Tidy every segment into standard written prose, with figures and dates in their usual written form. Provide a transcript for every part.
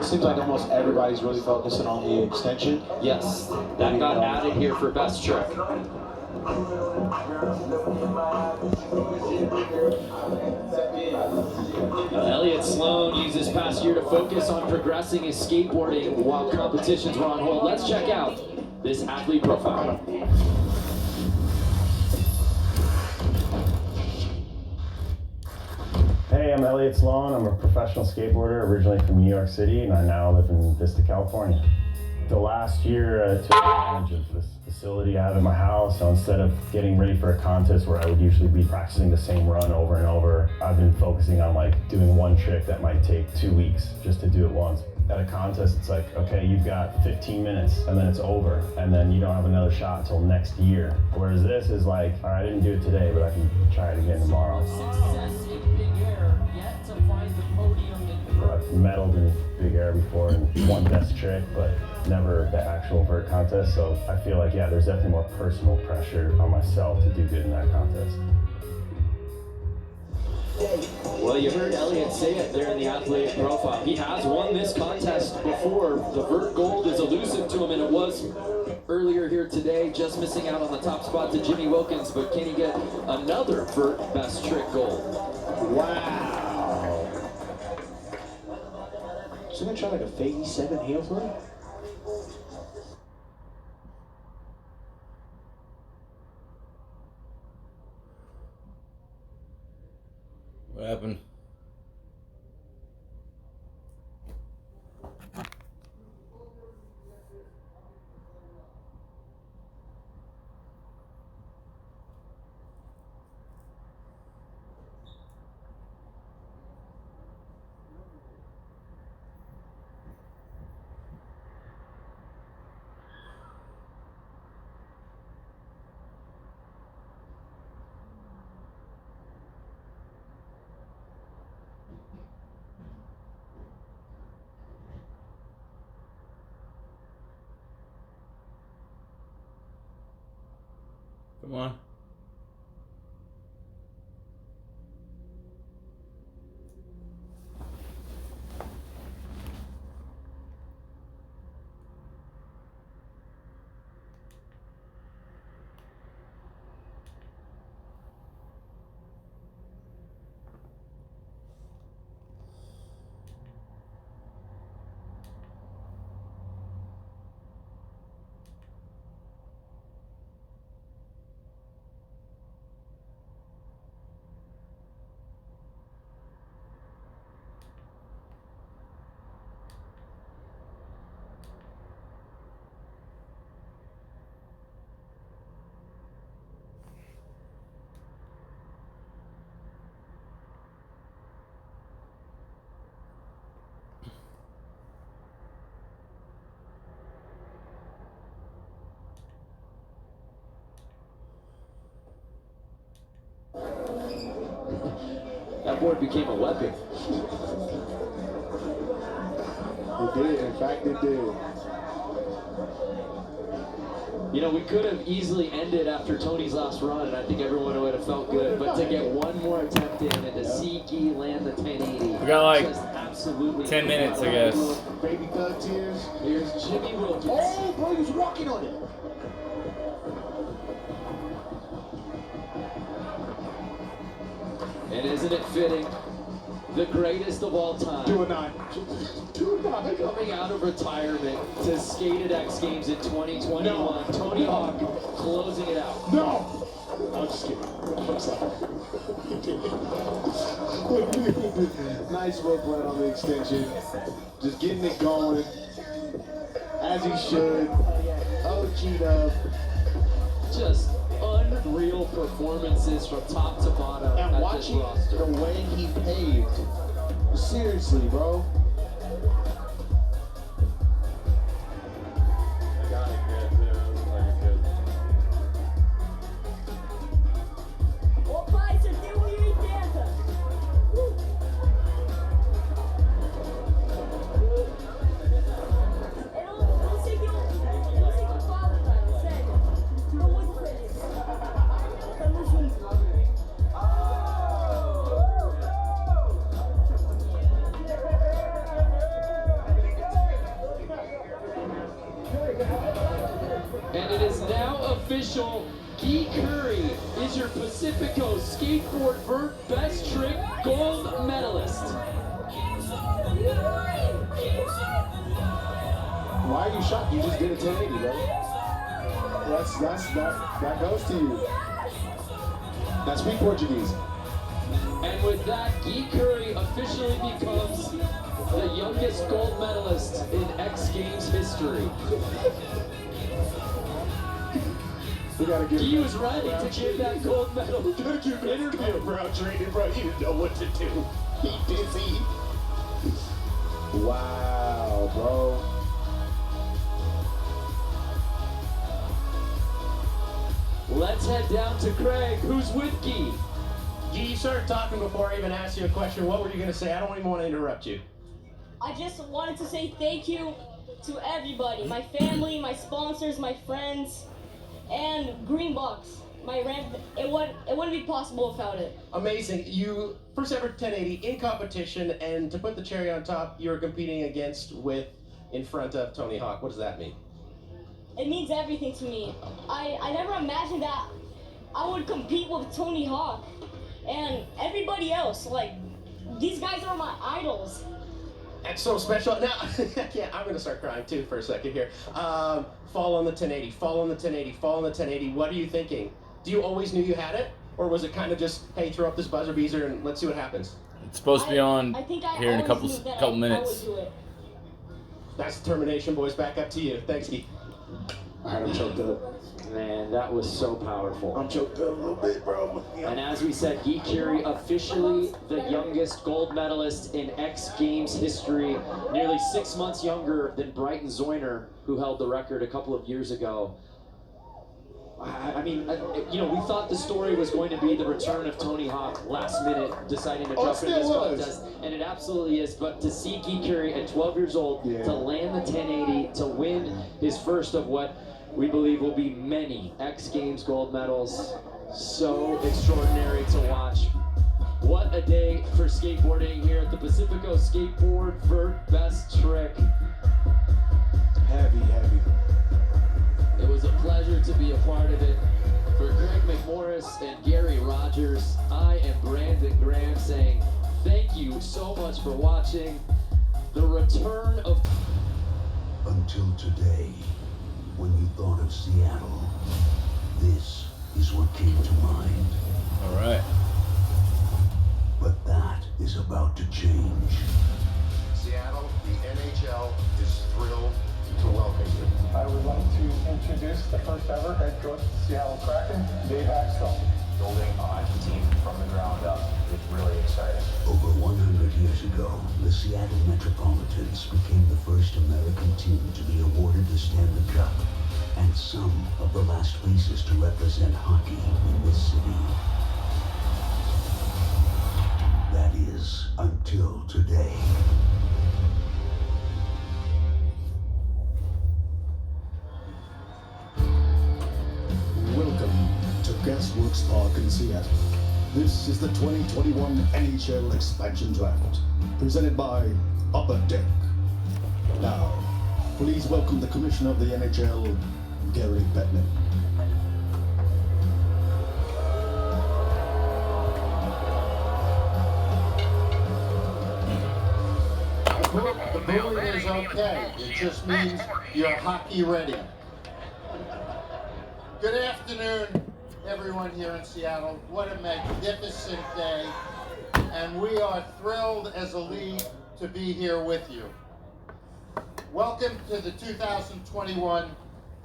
seems like almost everybody's really focusing on the extension. Yes, that got added here for best trick. Elliot Sloan used this past year to focus on progressing his skateboarding while competitions were on hold. Let's check out this athlete profile. Hey, I'm Elliot Sloan. I'm a professional skateboarder originally from New York City, and I now live in Vista, California. The last year, I took advantage of this facility I have in my house, so instead of getting ready for a contest where I would usually be practicing the same run over and over, I've been focusing on doing one trick that might take 2 weeks just to do it once. At a contest, it's like, okay, you've got 15 minutes and then it's over, and then you don't have another shot until next year. Whereas this is like, all right, I didn't do it today, but I can try it again tomorrow. Success in Big Air, yet to find the podium in I've medaled in Big Air before and won best trick, but never the actual vert contest. So I feel like, yeah, there's definitely more personal pressure on myself to do good in that contest. Well, you heard Elliot say it there in the athlete profile. He has won this contest before. The vert gold is elusive to him, and it was earlier here today, just missing out on the top spot to Jimmy Wilkens. But can he get another vert best trick gold? Wow. So gonna try like a Faggy 7 heel flip? What happened? Come on. That board became a weapon. It did, in fact it did. You know, we could have easily ended after Tony's last run, and I think everyone would have felt good. But to get one more attempt in and to see Guy land the 1080. We got like just absolutely 10 minutes, I guess. Baby thug tears. Here's Jimmy Wilkens. Oh, bro, he was walking on it. And isn't it fitting? The greatest of all time. Do a 9. Do a 9. Coming out of retirement to skate at X Games in 2021. No. Tony Hawk closing it out. No! I'm just kidding. I'm sorry. Nice work run on the extension. Just getting it going. As he should. OG'd up. Just unreal performances from top to bottom And at watching this roster. the way he paved. Seriously, bro. I got it good, too. It was like good. Ô pai, você tem 1,80. Eu não sei o que eu falo, cara, sério. Tô muito feliz. Tamo junto. Pacifico Skateboard Vert Best Trick Gold Medalist. Why are you shocked? You just did a 1080, bro. That goes to you. Now speak Portuguese. And with that, Guy Curry officially becomes the youngest gold medalist in X Games history. We gotta give He was ready to give that gold medal. We gotta give an interview, bro. Training, bro. He didn't know what to do. He dizzy. Wow, bro. Let's head down to Craig, who's with Guy. You started talking before I even asked you a question. What were you going to say? I don't even want to interrupt you. I just wanted to say thank you to everybody, my family, my sponsors, my friends, and Greenbox. My rent, it wouldn't be possible without it. Amazing. You first ever 1080 in competition, and to put the cherry on top, you were competing in front of Tony Hawk. What does that mean? It means everything to me. I never imagined that I would compete with Tony Hawk and everybody else. Like, these guys are my idols. That's so special. Now, I'm going to start crying too for a second here. Fall on the 1080, fall on the 1080, fall on the 1080. What are you thinking? Do you always knew you had it? Or was it kind of just, hey, throw up this buzzer beater and let's see what happens? It's supposed to be on I think I here in a always knew that couple I minutes. would do it. That's determination, boys. Back up to you. Thanks, Keith. All right, I'm choked up. Man, that was so powerful. I'm choked up a little bit, bro. And as we said, Guy Curry officially the youngest gold medalist in X Games history, nearly 6 months younger than Brighton Zoyner, who held the record a couple of years ago. I mean, you know, we thought the story was going to be the return of Tony Hawk last minute, deciding to jump into this contest, and it absolutely is. But to see Guy Curry at 12 years old, to land the 1080, to win his first of what we believe will be many X Games gold medals, so extraordinary to watch. What a day for skateboarding here at the Pacifico Skateboard Vert Best Trick. Heavy. It was a pleasure to be a part of it. For Greg McMorris and Gary Rogers, I am Brandon Graham saying thank you so much for watching the return of... Until today, when you thought of Seattle, this is what came to mind. All right. But that is about to change. Seattle, the NHL is thrilled to welcome you. I would like to introduce the first ever head coach of the Seattle Kraken, Dave Haxtell. Building a hockey team from the ground up is really exciting. Over 100 years ago, the Seattle Metropolitans became the first American team to be awarded the Stanley Cup and some of the last faces to represent hockey in this city. That is, until today. Welcome to Gasworks Park in Seattle. This is the 2021 NHL Expansion Draft, presented by Upper Deck. Now, please welcome the Commissioner of the NHL, Gary Bettman. The booing is okay. It just means you're hockey ready. Good afternoon, everyone here in Seattle. What a magnificent day. And we are thrilled as a league to be here with you. Welcome to the 2021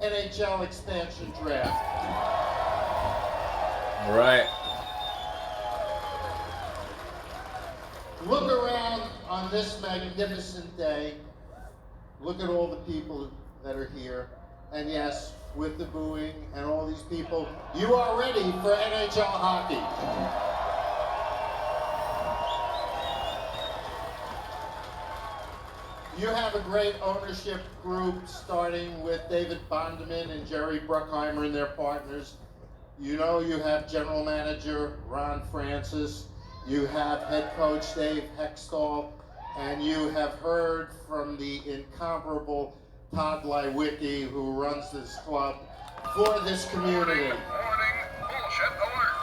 NHL Expansion Draft. All right. Look around on this magnificent day. Look at all the people that are here. And yes, with the booing and all these people, you are ready for NHL hockey. You have a great ownership group, starting with David Bondeman and Jerry Bruckheimer and their partners. You know you have General Manager Ron Francis, you have Head Coach Dave Hextall, and you have heard from the incomparable Todd Lywicki, who runs this club for this community. Warning, bullshit alert.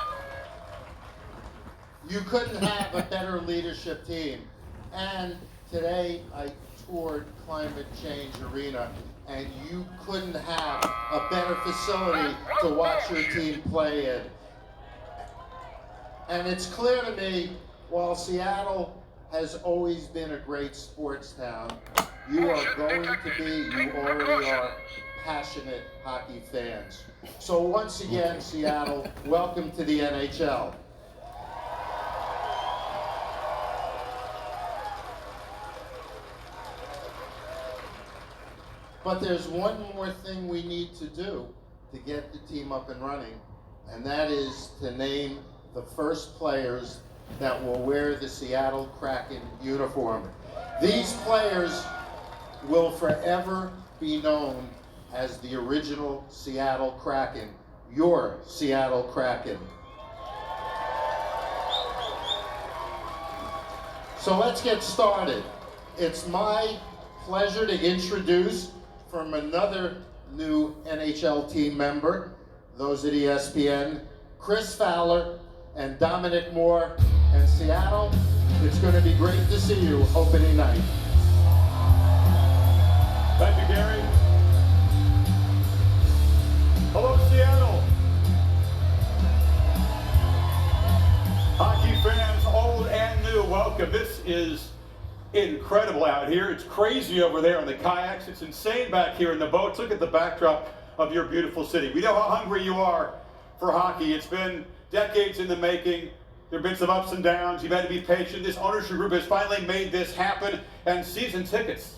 You couldn't have a better leadership team. And today I toured Climate Change Arena, and you couldn't have a better facility to watch your team play in. And it's clear to me, while Seattle has always been a great sports town, you are going to be, you already are, passionate hockey fans. So once again, Seattle, welcome to the NHL. But there's one more thing we need to do to get the team up and running, and that is to name the first players that will wear the Seattle Kraken uniform. These players will forever be known as the original Seattle Kraken, your Seattle Kraken. So let's get started. It's my pleasure to introduce from another new NHL team member, those at ESPN, Chris Fowler and Dominic Moore. And Seattle, it's going to be great to see you opening night. Thank you, Gary. Hello, Seattle. Hockey fans, old and new, welcome. This is incredible out here. It's crazy over there on the kayaks. It's insane back here in the boats. Look at the backdrop of your beautiful city. We know how hungry you are for hockey. It's been decades in the making. There have been some ups and downs. You've had to be patient. This ownership group has finally made this happen, and season tickets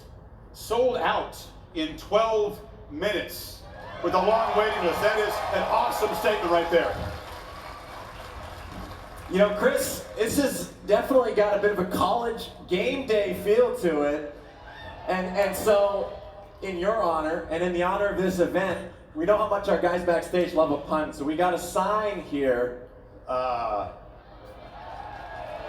sold out in 12 minutes with a long waiting list. That is an awesome statement right there. You know, Chris, this has definitely got a bit of a college game day feel to it. And so, in your honor, and in the honor of this event, we know how much our guys backstage love a pun, so we got a sign here.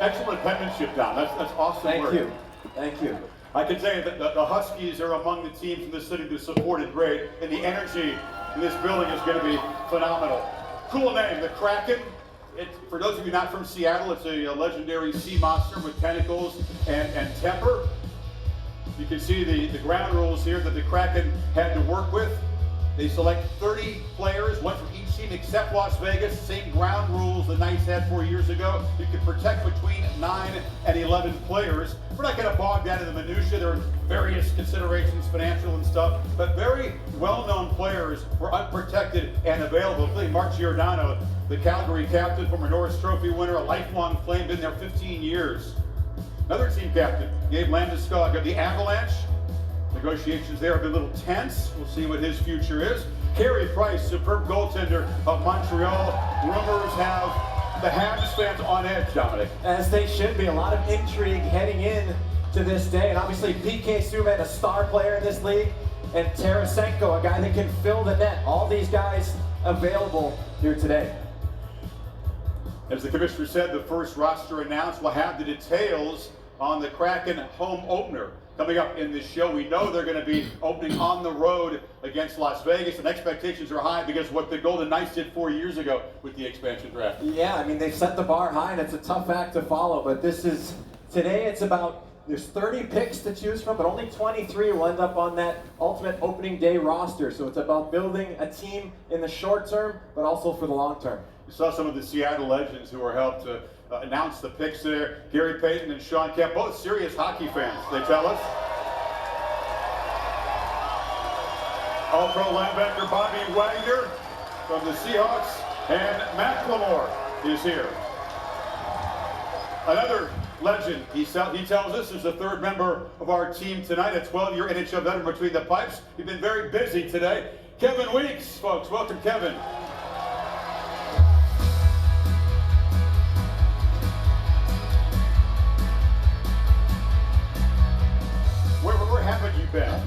Excellent penmanship, Don. That's awesome work. Thank you. Thank you. I can tell you that the Huskies are among the teams in the city to support it great, and the energy in this building is going to be phenomenal. Cool name, the Kraken. For those of you not from Seattle, it's a legendary sea monster with tentacles and temper. You can see the ground rules here that the Kraken had to work with. They select 30 players, one from each team except Las Vegas. Same ground rules the Knights had 4 years ago. You can protect between 9 and 11 players. We're not going to bog down in the minutia. There are various considerations, financial and stuff, but very well-known players were unprotected and available, including Mark Giordano, the Calgary captain, former Norris Trophy winner, a lifelong Flame, been there 15 years. Another team captain, Gabe Landeskog of the Avalanche. Negotiations there have been a little tense. We'll see what his future is. Carey Price, superb goaltender of Montreal. Rumors have the Habs fans on edge, Dominic. As they should be. A lot of intrigue heading in to this day. And obviously PK Subban, a star player in this league, and Tarasenko, a guy that can fill the net. All these guys available here today. As the commissioner said, the first roster announced. We'll have the details on the Kraken home opener coming up in this show. We know they're going to be opening on the road against Las Vegas, and expectations are high because of what the Golden Knights did 4 years ago with the expansion draft. Yeah, I mean, they've set the bar high, and it's a tough act to follow, but this is, today it's about, there's 30 picks to choose from, but only 23 will end up on that ultimate opening day roster. So it's about building a team in the short term, but also for the long term. We saw some of the Seattle legends who were helped to announce the picks there. Gary Payton and Sean Kemp, both serious hockey fans, they tell us. All-Pro linebacker Bobby Wagner from the Seahawks, and MACKLEMORE is here. Another legend, he tells us, is the third member of our team tonight, a 12-year NHL veteran between the pipes. He's been very busy today. Kevin Weeks, folks. Welcome, Kevin. Where haven't you been?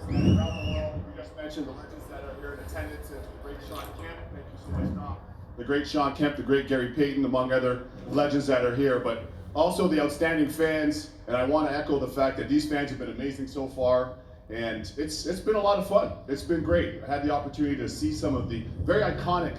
We just mentioned the legends that are here in attendance, and the great Sean Kemp. Thank you so much, Tom. The great Sean Kemp, the great Gary Payton, among other legends that are here, but also the outstanding fans. And I want to echo the fact that these fans have been amazing so far. And it's been a lot of fun. It's been great. I had the opportunity to see some of the very iconic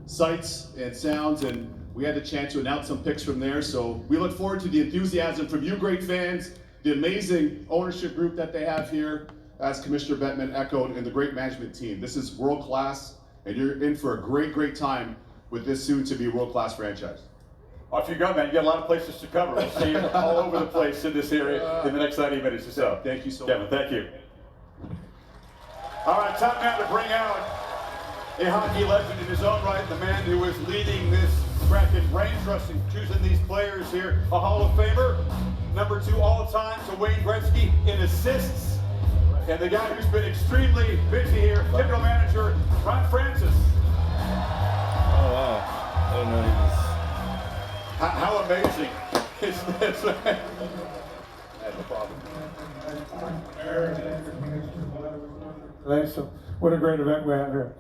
sights and sounds, and we had the chance to announce some picks from there. So we look forward to the enthusiasm from you great fans, the amazing ownership group that they have here, as Commissioner Bettman echoed, and the great management team. This is world class, and you're in for a great, great time with this soon-to-be world-class franchise. Off you go, man. You got a lot of places to cover. We'll see you all over the place in this area in the next 90 minutes or so. Thank you so much. Kevin, thank you. All right, time now to bring out a hockey legend in his own right, the man who is leading this Kraken brain trust in choosing these players here, a Hall of Famer, number 2 all-time to Wayne Gretzky in assists, and the guy who's been extremely busy here, general manager Ron Francis. Oh wow, I didn't know he was. How amazing is this? That's a problem. So what a great event we have here.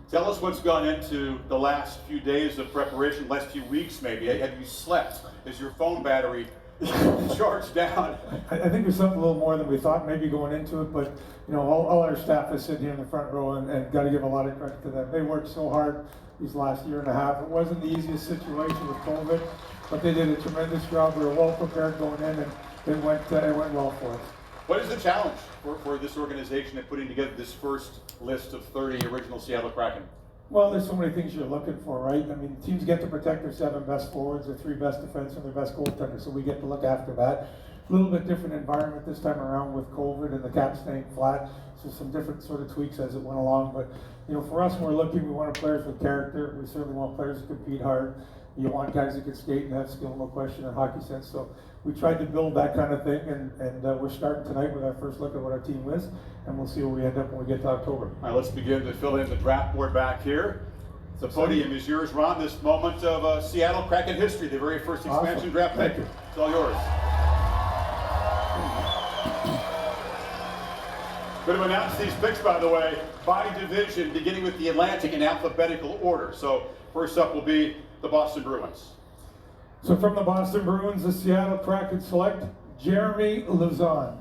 Tell us what's gone into the last few days of preparation, last few weeks maybe. Have you slept? Is your phone battery charged down? I think we slept a little more than we thought, maybe going into it, but you know, all our staff is sitting here in the front row, and got to give a lot of credit to them. They worked so hard these last year and a half. It wasn't the easiest situation with COVID, but they did a tremendous job. We were well prepared going in, and it went well for us. What is the challenge for this organization in putting together this first list of 30 original Seattle Kraken? Well, there's so many things you're looking for, right? I mean, teams get to protect their 7 best forwards, their 3 best defensemen, their best goaltenders, so we get to look after that. A little bit different environment this time around with COVID and the cap staying flat, so some different sort of tweaks as it went along. But you know, for us, when we're looking, we want players with character. We certainly want players who compete hard. You want guys that can skate and have skill, no question, and hockey sense. So we tried to build that kind of thing, and we're starting tonight with our first look at what our team is, and we'll see where we end up when we get to October. All right, let's begin to fill in the draft board back here. The podium is yours, Ron. This moment of Seattle Kraken history, the very first expansion draft pick. It's all yours. Going to announce these picks, by the way, by division, beginning with the Atlantic in alphabetical order. So first up will be the Boston Bruins. So from the Boston Bruins, the Seattle Kraken select Jeremy Lauzon.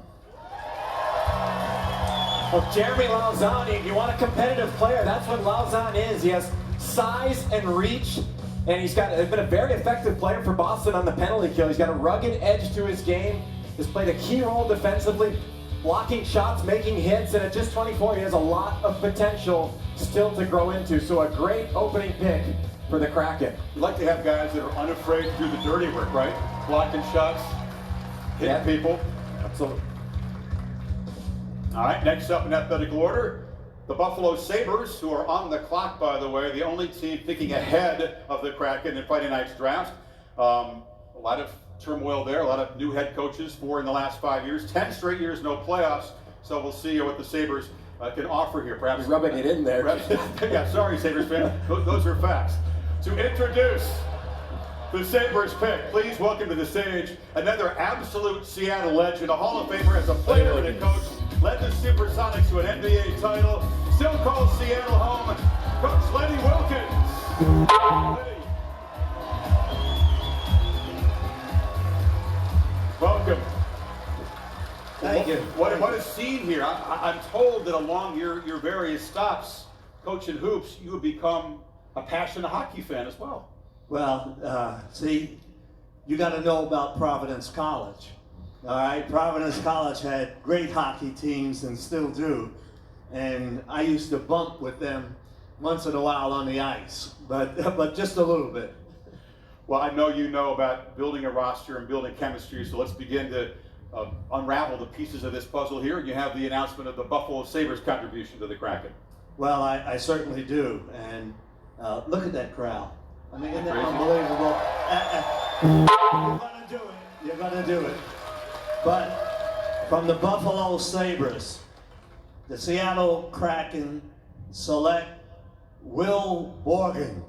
Well, Jeremy Lauzon, if you want a competitive player, that's what Lauzon is. He has size and reach, and he's been a very effective player for Boston on the penalty kill. He's got a rugged edge to his game. He's played a key role defensively, blocking shots, making hits, and at just 24, he has a lot of potential still to grow into. So a great opening pick for the Kraken. You like to have guys that are unafraid to do the dirty work, right? Blocking shots, hitting people. Absolutely. All right, next up in alphabetical order, the Buffalo Sabres, who are on the clock, by the way, the only team thinking ahead of the Kraken in Friday night's draft. A lot of turmoil there, a lot of new head coaches, 4 in the last 5 years, 10 straight years, no playoffs. So we'll see what the Sabres can offer here. Perhaps rubbing it in there. Yeah, sorry, Sabres fan. Those are facts. To introduce the Sabres pick, please welcome to the stage another absolute Seattle legend, a Hall of Famer as a player and a coach, led the Supersonics to an NBA title, still calls Seattle home, Coach Lenny Wilkens. Lenny. Welcome. Thank you. What is seen here? I'm told that along your various stops, coaching hoops, you have become a passionate hockey fan as well. Well, see, you got to know about Providence College. All right, Providence College had great hockey teams and still do, and I used to bump with them once in a while on the ice, but just a little bit. Well, I know you know about building a roster and building chemistry, so let's begin to unravel the pieces of this puzzle here. You have the announcement of the Buffalo Sabres contribution to the Kraken. Well, I certainly do, and look at that crowd. I mean, isn't that unbelievable? You're gonna do it. You're gonna do it. But from the Buffalo Sabres, the Seattle Kraken select Will Borgen.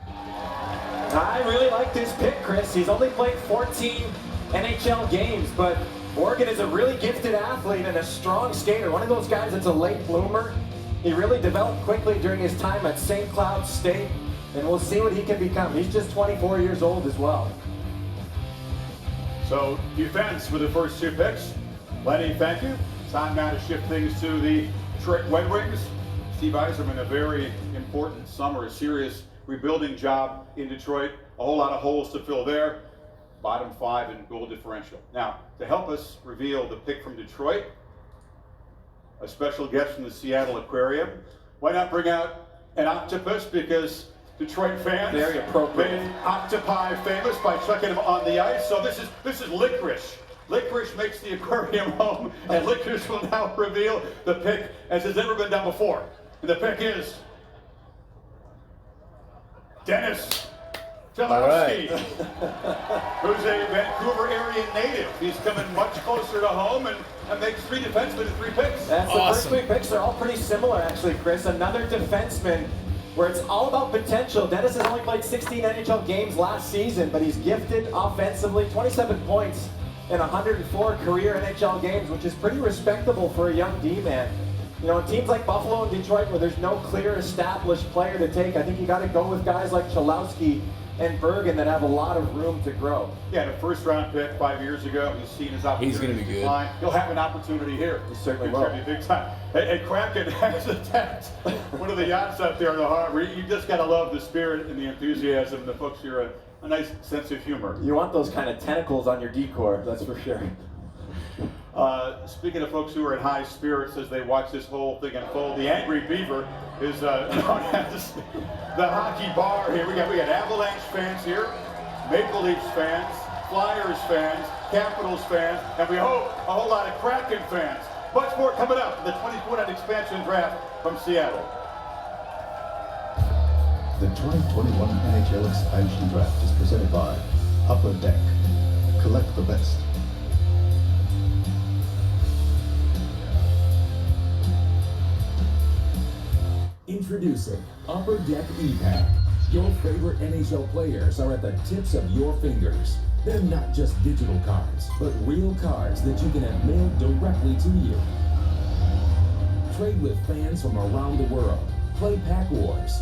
I really like this pick, Chris. He's only played 14 NHL games, but Borgen is a really gifted athlete and a strong skater. One of those guys that's a late bloomer. He really developed quickly during his time at St. Cloud State, and we'll see what he can become. He's just 24 years old as well. So defense with the first 2 picks. Lenny, thank you. Time now to shift things to the Detroit Red Wings. Steve Yzerman, a very important summer, a serious rebuilding job in Detroit. A whole lot of holes to fill there. Bottom 5 in goal differential. Now, to help us reveal the pick from Detroit, a special guest from the Seattle Aquarium. Why not bring out an octopus, because Detroit fans very appropriate. made octopi famous by chucking them on the ice. So this is licorice. Licorice makes the aquarium home, and licorice will now reveal the pick as has never been done before. And the pick is Dennis Cholowski, who's a Vancouver area native. He's coming much closer to home and makes 3 defensemen and 3 picks. That's the first 3 picks are all pretty similar, actually, Chris. Another defenseman where it's all about potential. Dennis has only played 16 NHL games last season, but he's gifted offensively. 27 points in 104 career NHL games, which is pretty respectable for a young D-man. You know, in teams like Buffalo and Detroit, where there's no clear established player to take, I think you got to go with guys like Cholowski and Bergen that have a lot of room to grow. Yeah, the first-round pick 5 years ago. He's seen his opportunity. He's going to be good. Decline. He'll have an opportunity here. He certainly will. Be big time. And Kraken has attacked one of the yachts up there in the harbor. You just got to love the spirit and the enthusiasm. The folks here, a nice sense of humor. You want those kind of tentacles on your decor, that's for sure. Speaking of folks who are in high spirits as they watch this whole thing unfold, the Angry Beaver is known as the hockey bar here. We got Avalanche fans here, Maple Leafs fans, Flyers fans, Capitals fans, and we hope a whole lot of Kraken fans. Much more coming up in the 2021 expansion draft from Seattle. The 2021 NHL expansion draft is presented by Upper Deck. Collect the best. Introducing Upper Deck E-Pack. Your favorite NHL players are at the tips of your fingers. They're not just digital cards, but real cards that you can have mailed directly to you. Trade with fans from around the world. Play Pack Wars.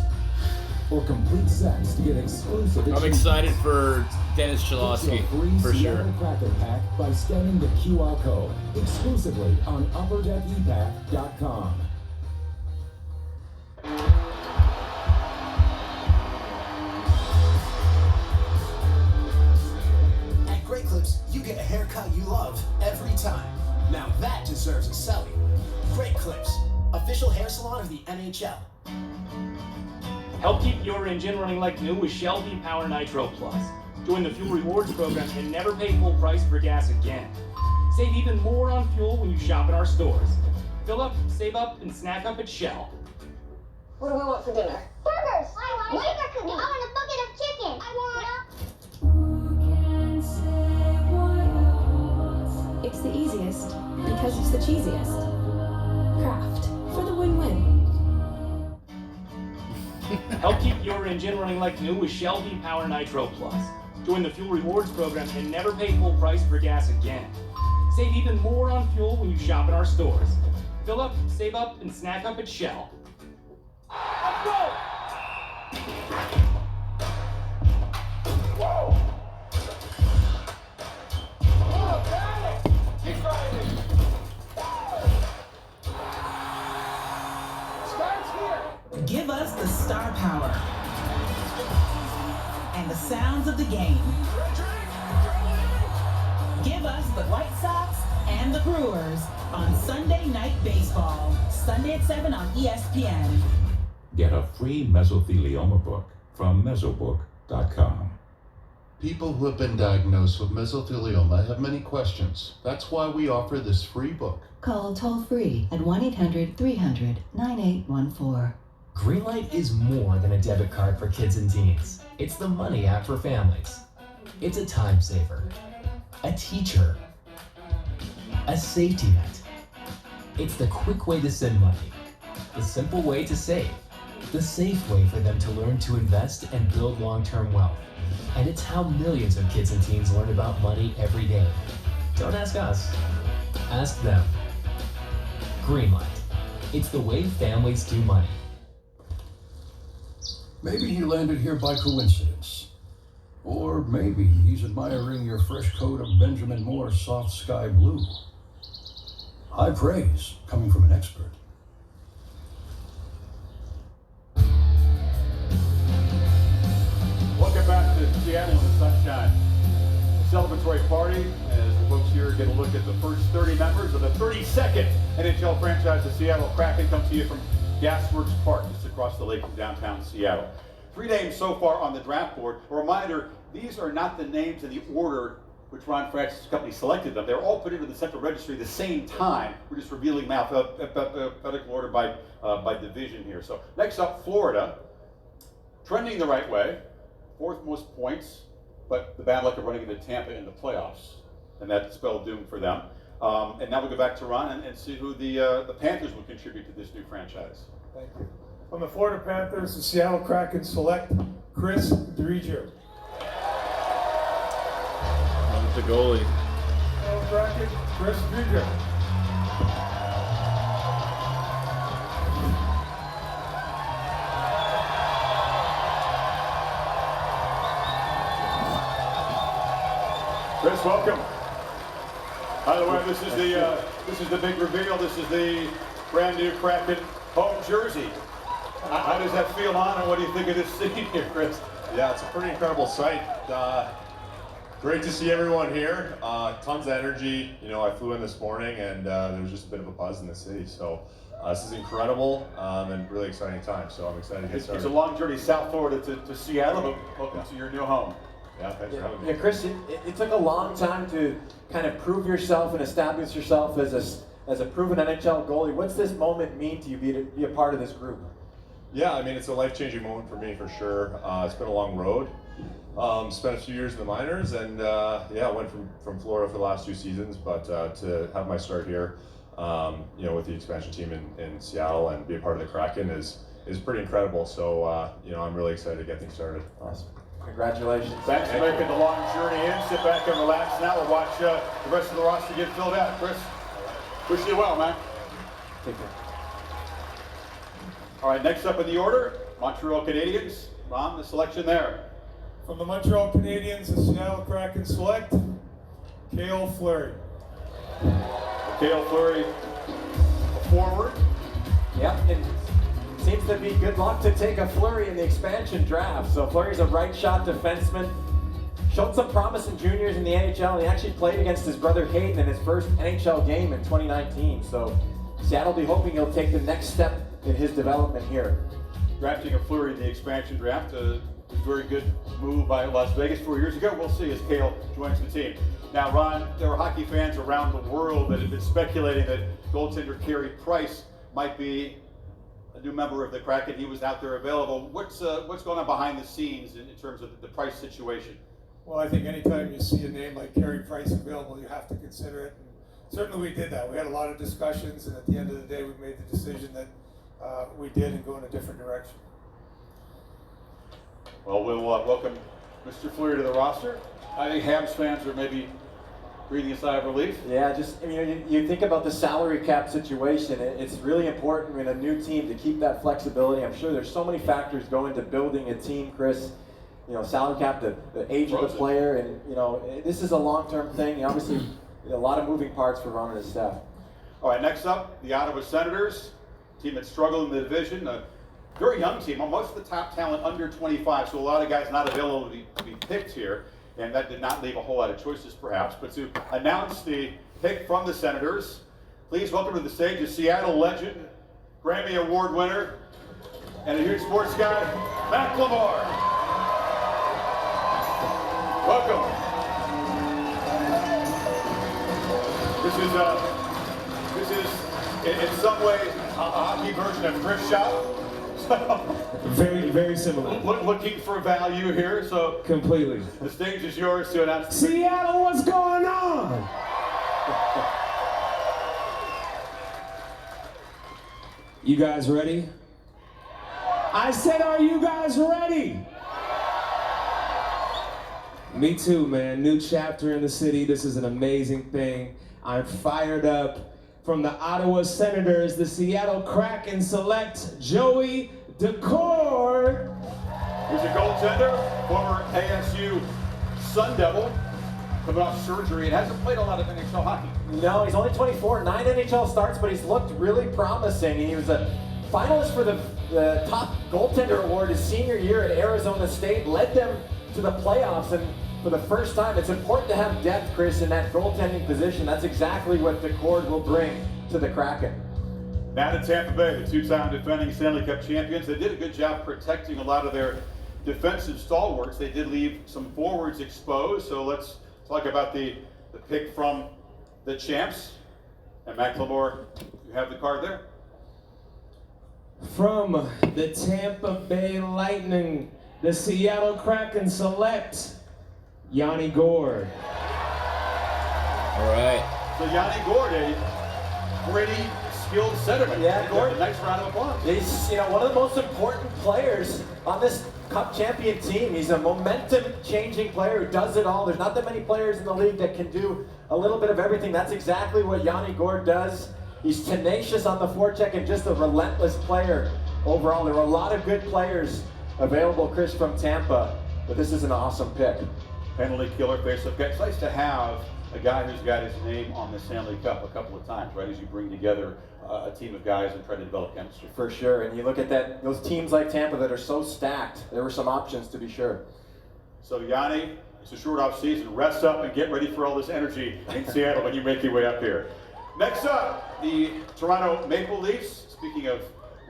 Or complete sets to get exclusive. I'm excited for Dennis Cholowski, for sure. KRAKEN pack by scanning the QR code exclusively on UpperDeckEpack.com. At Great Clips, you get a haircut you love every time. Now that deserves a selling. Great Clips, official hair salon of the NHL. Help keep your engine running like new with Shell V-Power Nitro Plus. Join the Fuel Rewards program and never pay full price for gas again. Save even more on fuel when you shop at our stores. Fill up, save up, and snack up at Shell. What do we want for dinner? Burgers! I want burger cookie! I want a bucket of chicken! I want... It's the easiest because it's the cheesiest. Kraft for the win-win. Help keep your engine running like new with Shell V-Power Nitro Plus. Join the Fuel Rewards program and never pay full price for gas again. Save even more on fuel when you shop at our stores. Fill up, save up, and snack up at Shell. Let's go! Whoa! Oh, got it! Keep driving! Starts here! Give us the star power and the sounds of the game. Give us the White Sox and the Brewers on Sunday Night Baseball, Sunday at 7 on ESPN. Get a free mesothelioma book from mesobook.com. People who have been diagnosed with mesothelioma have many questions. That's why we offer this free book. Call toll-free at 1-800-300-9814. Greenlight is more than a debit card for kids and teens. It's the money app for families. It's a time saver, a teacher, a safety net. It's the quick way to send money, the simple way to save, the safe way for them to learn to invest and build long-term wealth. And it's how millions of kids and teens learn about money every day. Don't ask us, ask them. Greenlight. It's the way families do money. Maybe he landed here by coincidence. Or maybe he's admiring your fresh coat of Benjamin Moore's soft sky blue. High praise coming from an expert. Welcome back to Seattle in the sunshine. A celebratory party as the folks here get a look at the first 30 members of the 32nd NHL franchise, the Seattle Kraken, come to you from Gasworks Park, just across the lake from downtown Seattle. 3 names so far on the draft board. A reminder, these are not the names in the order which Ron Francis' company selected them. They're all put into the central registry at the same time. We're just revealing alphabetical order by division here. So next up, Florida, trending the right way, 4th most points, but the bad luck of running into Tampa in the playoffs, and that spelled doom for them. And now we'll go back to Ron and see who the Panthers will contribute to this new franchise. Thank you. From the Florida Panthers, the Seattle Kraken select Chris Driedger. The goalie. Seattle Kraken, Chris Driedger. Chris, welcome. By the way, this is the big reveal. This is the brand new Kraken home jersey. How does that feel on, and what do you think of this scene here, Chris? Yeah, it's a pretty incredible sight. Great to see everyone here. Tons of energy. You know, I flew in this morning, and there was just a bit of a buzz in the city. So this is incredible and really exciting time. So I'm excited to get started. It's a long journey, South Florida to Seattle, but welcome to your new home. Yeah, thanks for having me. Yeah, Chris, it took a long time to kind of prove yourself and establish yourself as a proven NHL goalie. What's this moment mean to you, be a part of this group? Yeah, I mean, it's a life-changing moment for me, for sure. It's been a long road. Spent a few years in the minors, and yeah, went from Florida for the last 2 seasons, but to have my start here, you know, with the expansion team in Seattle and be a part of the Kraken is pretty incredible. So, you know, I'm really excited to get things started. Awesome. Congratulations. Thanks for making the long journey in. Sit back and relax now. We'll watch the rest of the roster get filled out. Chris, wish you well, man. Take care. All right, next up in the order, Montreal Canadiens. Ron, the selection there. From the Montreal Canadiens, the Seattle Kraken select Cale Fleury. Cale Fleury, a forward. Yep, and seems to be good luck to take a Fleury in the expansion draft. So Fleury's a right shot defenseman. Showed some promise in juniors in the NHL, and he actually played against his brother Hayden in his first NHL game in 2019. So Seattle will be hoping he'll take the next step in his development here. Drafting a Fleury in the expansion draft, a very good move by Las Vegas 4 years ago. We'll see as Cale joins the team. Now, Ron, there are hockey fans around the world that have been speculating that goaltender Carey Price might be a new member of the Kraken. He was out there available. What's going on behind the scenes in terms of the Price situation? Well, I think anytime you see a name like Carey Price available, you have to consider it. And certainly we did that. We had a lot of discussions, and at the end of the day, we made the decision that we did and go in a different direction. Well, we'll welcome Mr. Fleury to the roster. I think Habs fans are maybe breathing a sigh of relief. Yeah, just, I mean, you think about the salary cap situation. It's really important in a new team to keep that flexibility. I'm sure there's so many factors go into building a team, Chris. You know, salary cap, the age of the player, and, you know, this is a long-term thing. Obviously, a lot of moving parts for Ron and his staff. All right, next up, the Ottawa Senators, team that struggled in the division. A very young team, most of the top talent under 25, so a lot of guys not available to be picked here, and that did not leave a whole lot of choices, perhaps. But to announce the pick from the Senators, please welcome to the stage a Seattle legend, Grammy Award winner, and a huge sports guy, MACKLEMORE. Welcome. This is in some ways a hockey version of Chris Shop. Very, very similar. Looking for value here, so completely. The stage is yours to announce. Seattle, what's going on? You guys ready? I said, are you guys ready? Me too, man. New chapter in the city. This is an amazing thing. I'm fired up. From the Ottawa Senators, the Seattle Kraken select Joey Daccord. He's a goaltender, former ASU Sun Devil. coming off surgery and hasn't played a lot of NHL hockey. No, he's only 24, 9 NHL starts, but he's looked really promising. He was a finalist for the top goaltender award his senior year at Arizona State, led them to the playoffs, and for the first time, it's important to have depth, Chris, in that goaltending position. That's exactly what the Cord will bring to the Kraken. Now to Tampa Bay, the two-time defending Stanley Cup champions. They did a good job protecting a lot of their defensive stalwarts. They did leave some forwards exposed, so let's talk about the pick from the champs. And MACKLEMORE, you have the card there. From the Tampa Bay Lightning, the Seattle Kraken select Yanni Gourde. All right. So Yanni Gourde, a pretty skilled centerman. Yeah, Gourde. A nice round of applause. He's one of the most important players on this Cup champion team. He's a momentum-changing player who does it all. There's not that many players in the league that can do a little bit of everything. That's exactly what Yanni Gourde does. He's tenacious on the forecheck and just a relentless player overall. There were a lot of good players available, Chris, from Tampa, but this is an awesome pick. Penalty killer face-up guy. It's nice to have a guy who's got his name on the Stanley Cup a couple of times, right? As you bring together a team of guys and try to develop chemistry. For sure, and you look at those teams like Tampa that are so stacked, there were some options to be sure. So Yanni, it's a short off season. Rest up and get ready for all this energy in Seattle when you make your way up here. Next up, the Toronto Maple Leafs. Speaking of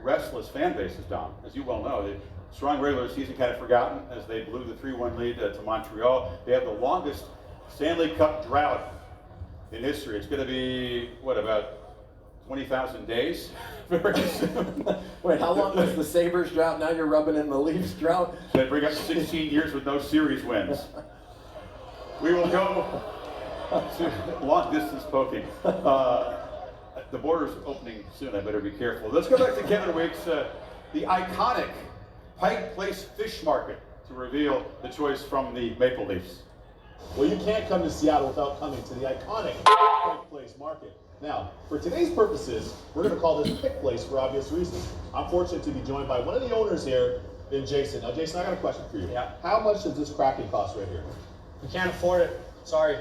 restless fan bases, Dom, as you well know, the strong regular season kind of forgotten as they blew the 3-1 lead to Montreal. They have the longest Stanley Cup drought in history. It's going to be, what, about 20,000 days very soon. Wait, how long was the Sabres drought? Now you're rubbing in the Leafs drought? They bring up 16 years with no series wins. We will go to long distance poking. The border's opening soon, I better be careful. Let's go back to Kevin Weeks, the iconic Pike Place Fish Market, to reveal the choice from the Maple Leafs. Well, you can't come to Seattle without coming to the iconic Pike Place Market. Now, for today's purposes, we're going to call this Pick Place for obvious reasons. I'm fortunate to be joined by one of the owners here, in Jason. Now, Jason, I got a question for you. Yeah. How much does this Kraken cost right here? We can't afford it. Sorry.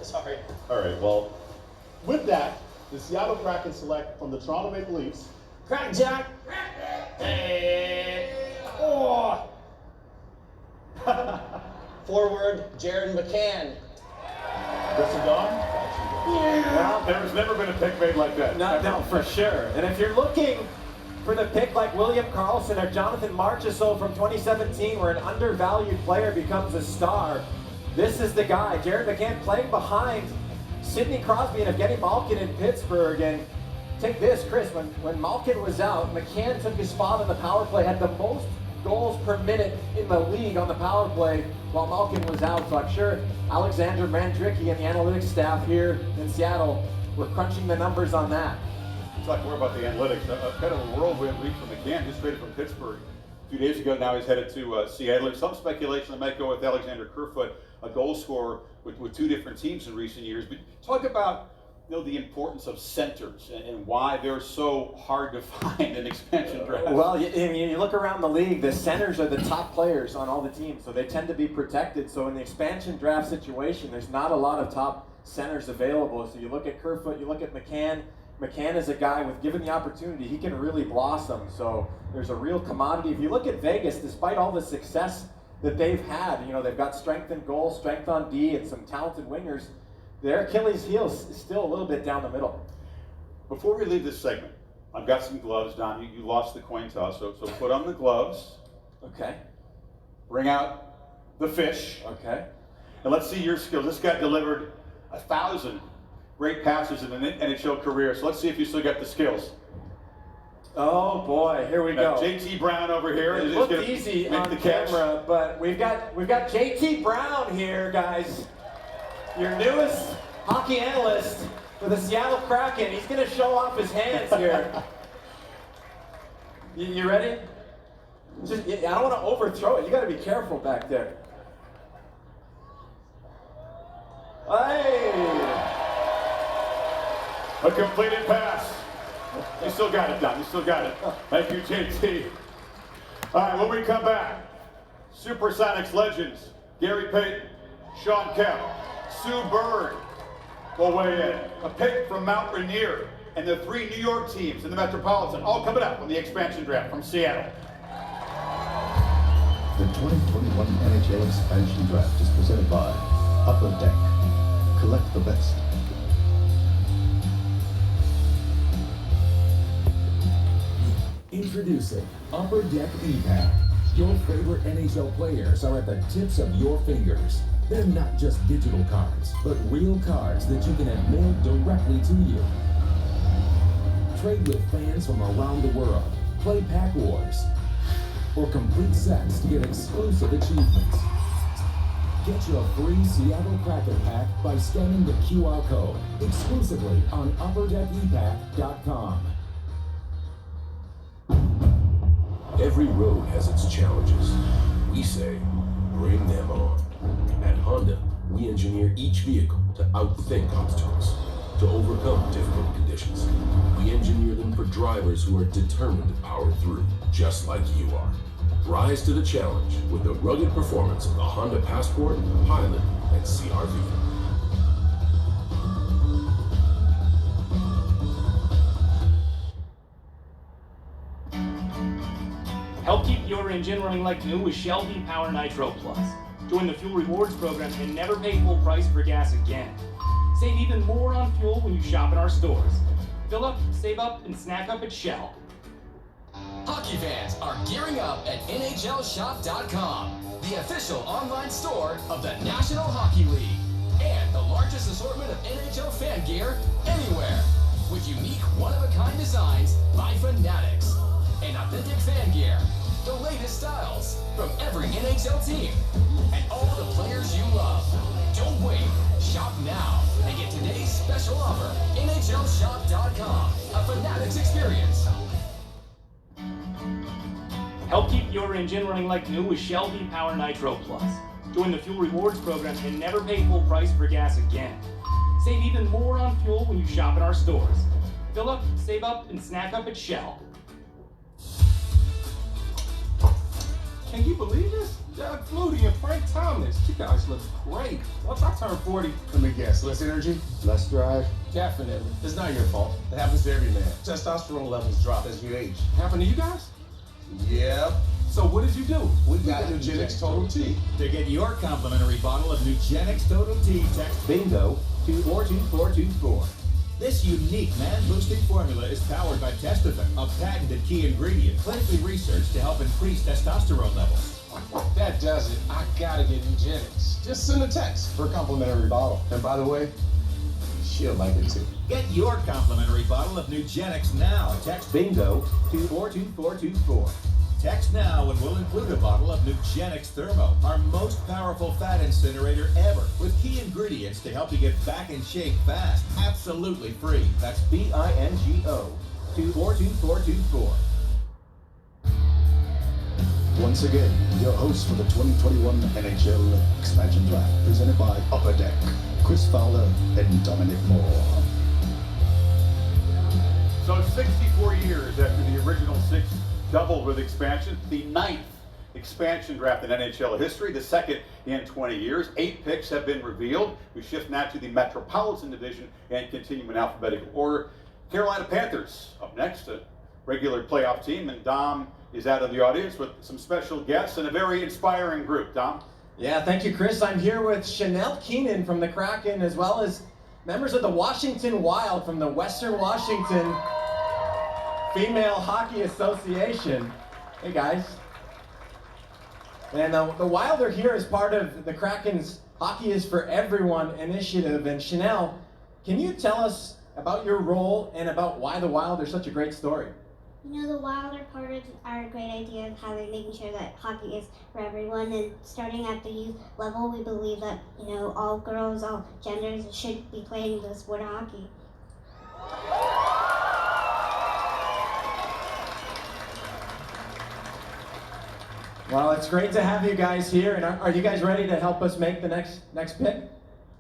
Sorry. All right, well, with that, the Seattle Kraken select from the Toronto Maple Leafs. Kraken Jack. Hey. Oh. Forward, Jared McCann. Chris and Don? Well, there's never been a pick made like that. No, for sure. And if you're looking for the pick like William Karlsson or Jonathan Marchessault from 2017, where an undervalued player becomes a star, this is the guy. Jared McCann playing behind Sidney Crosby and Evgeny Malkin in Pittsburgh. And take this, Chris, when Malkin was out, McCann took his spot on the power play, had the most goals per minute in the league on the power play while Malkin was out. So I'm sure Alexander Mandricki and the analytics staff here in Seattle were crunching the numbers on that. Talk more about the analytics. Kind of a whirlwind week for McCann, just traded from Pittsburgh a few days ago. Now he's headed to Seattle. There's some speculation that might go with Alexander Kerfoot, a goal scorer with two different teams in recent years. But talk about the importance of centers and why they're so hard to find in expansion drafts. Well, you look around the league, the centers are the top players on all the teams, so they tend to be protected. So in the expansion draft situation, there's not a lot of top centers available. So you look at Kerfoot, you look at McCann. McCann is a guy with, given the opportunity, he can really blossom. So there's a real commodity. If you look at Vegas, despite all the success that they've had, they've got strength in goal, strength on D, and some talented wingers. Their Achilles heel is still a little bit down the middle. Before we leave this segment, I've got some gloves, Don. You lost the coin toss, so put on the gloves. Okay. Bring out the fish. Okay. And let's see your skills. This guy delivered 1,000 great passes in an NHL career, so let's see if you still got the skills. Oh boy, here we go. JT Brown over here. It looked easy on camera, but we've got JT Brown here, guys. Your newest hockey analyst for the Seattle Kraken. He's going to show off his hands here. You ready? I don't want to overthrow it. You got to be careful back there. Hey! A completed pass. You still got it, Don. You still got it. Thank you, JT. All right, when we come back, Supersonics legends Gary Payton, Sean Kemp, Sue Bird will weigh in. A pick from Mount Rainier and the 3 New York teams in the Metropolitan, all coming up on the expansion draft from Seattle. The 2021 NHL expansion draft is presented by Upper Deck. Collect the best. Introducing Upper Deck E-Pack. Your favorite NHL players are at the tips of your fingers. They're not just digital cards, but real cards that you can have mailed directly to you. Trade with fans from around the world, play Pack Wars, or complete sets to get exclusive achievements. Get your free Seattle Kraken pack by scanning the QR code exclusively on UpperDeckEpack.com. Every road has its challenges. We say, bring them on. At Honda, we engineer each vehicle to outthink obstacles, to overcome difficult conditions. We engineer them for drivers who are determined to power through, just like you are. Rise to the challenge with the rugged performance of the Honda Passport, Pilot, and CR-V. Help keep your engine running like new with Shell V-Power Nitro Plus. Join the Fuel Rewards program and never pay full price for gas again. Save even more on fuel when you shop in our stores. Fill up, save up, and snack up at Shell. Hockey fans are gearing up at NHLShop.com, the official online store of the National Hockey League, and the largest assortment of NHL fan gear anywhere, with unique one-of-a-kind designs by Fanatics, and authentic fan gear, the latest styles from every NHL team, and all the players you love. Don't wait, shop now, and get today's special offer, NHLShop.com, a Fanatics experience. Help keep your engine running like new with Shell V-Power Nitro Plus. Join the Fuel Rewards program and never pay full price for gas again. Save even more on fuel when you shop in our stores. Fill up, save up, and snack up at Shell. Can you believe this? Doug Flutie and Frank Thomas. You guys look great. Once I turn 40, let me guess, less energy, less drive? Definitely. It's not your fault. It happens to every man. Testosterone levels drop as you age. Happened to you guys? Yep. So what did you do? We got Nugenix Total T. To get your complimentary bottle of Nugenix Total T, text BINGO to 42424. This unique man-boosting formula is powered by Testofen, a patented key ingredient clinically researched to help increase testosterone levels. That does it. I gotta get Nugenix. Just send a text for a complimentary bottle. And by the way, she'll like it too. Get your complimentary bottle of Nugenix now. Text BINGO to 42424. Text now and we'll include a bottle of Nugenix Thermo, our most powerful fat incinerator ever, with key ingredients to help you get back in shape fast, absolutely free. That's BINGO to 42424. Once again, your host for the 2021 NHL expansion draft, presented by Upper Deck, Chris Fowler and Dominic Moore. So 64 years after the original 6 doubled with expansion, the 9th expansion draft in NHL history, the 2nd in 20 years. 8 picks have been revealed. We shift now to the Metropolitan Division and continue in alphabetical order. Carolina Panthers up next, a regular playoff team, and Dom is out of the audience with some special guests and a very inspiring group. Dom? Yeah, thank you, Chris. I'm here with Chanel Keenan from the Kraken, as well as members of the Washington Wild from the Western Washington Female Hockey Association. Hey, guys. And the Wild are here as part of the Kraken's Hockey is for Everyone initiative. And Chanel, can you tell us about your role and about why the Wild are such a great story? You know, the Wild are part of our great idea of how they're making sure that hockey is for everyone. And starting at the youth level, we believe that, you know, all girls, all genders should be playing the sport of hockey. Well, it's great to have you guys here. And are you guys ready to help us make the next pick?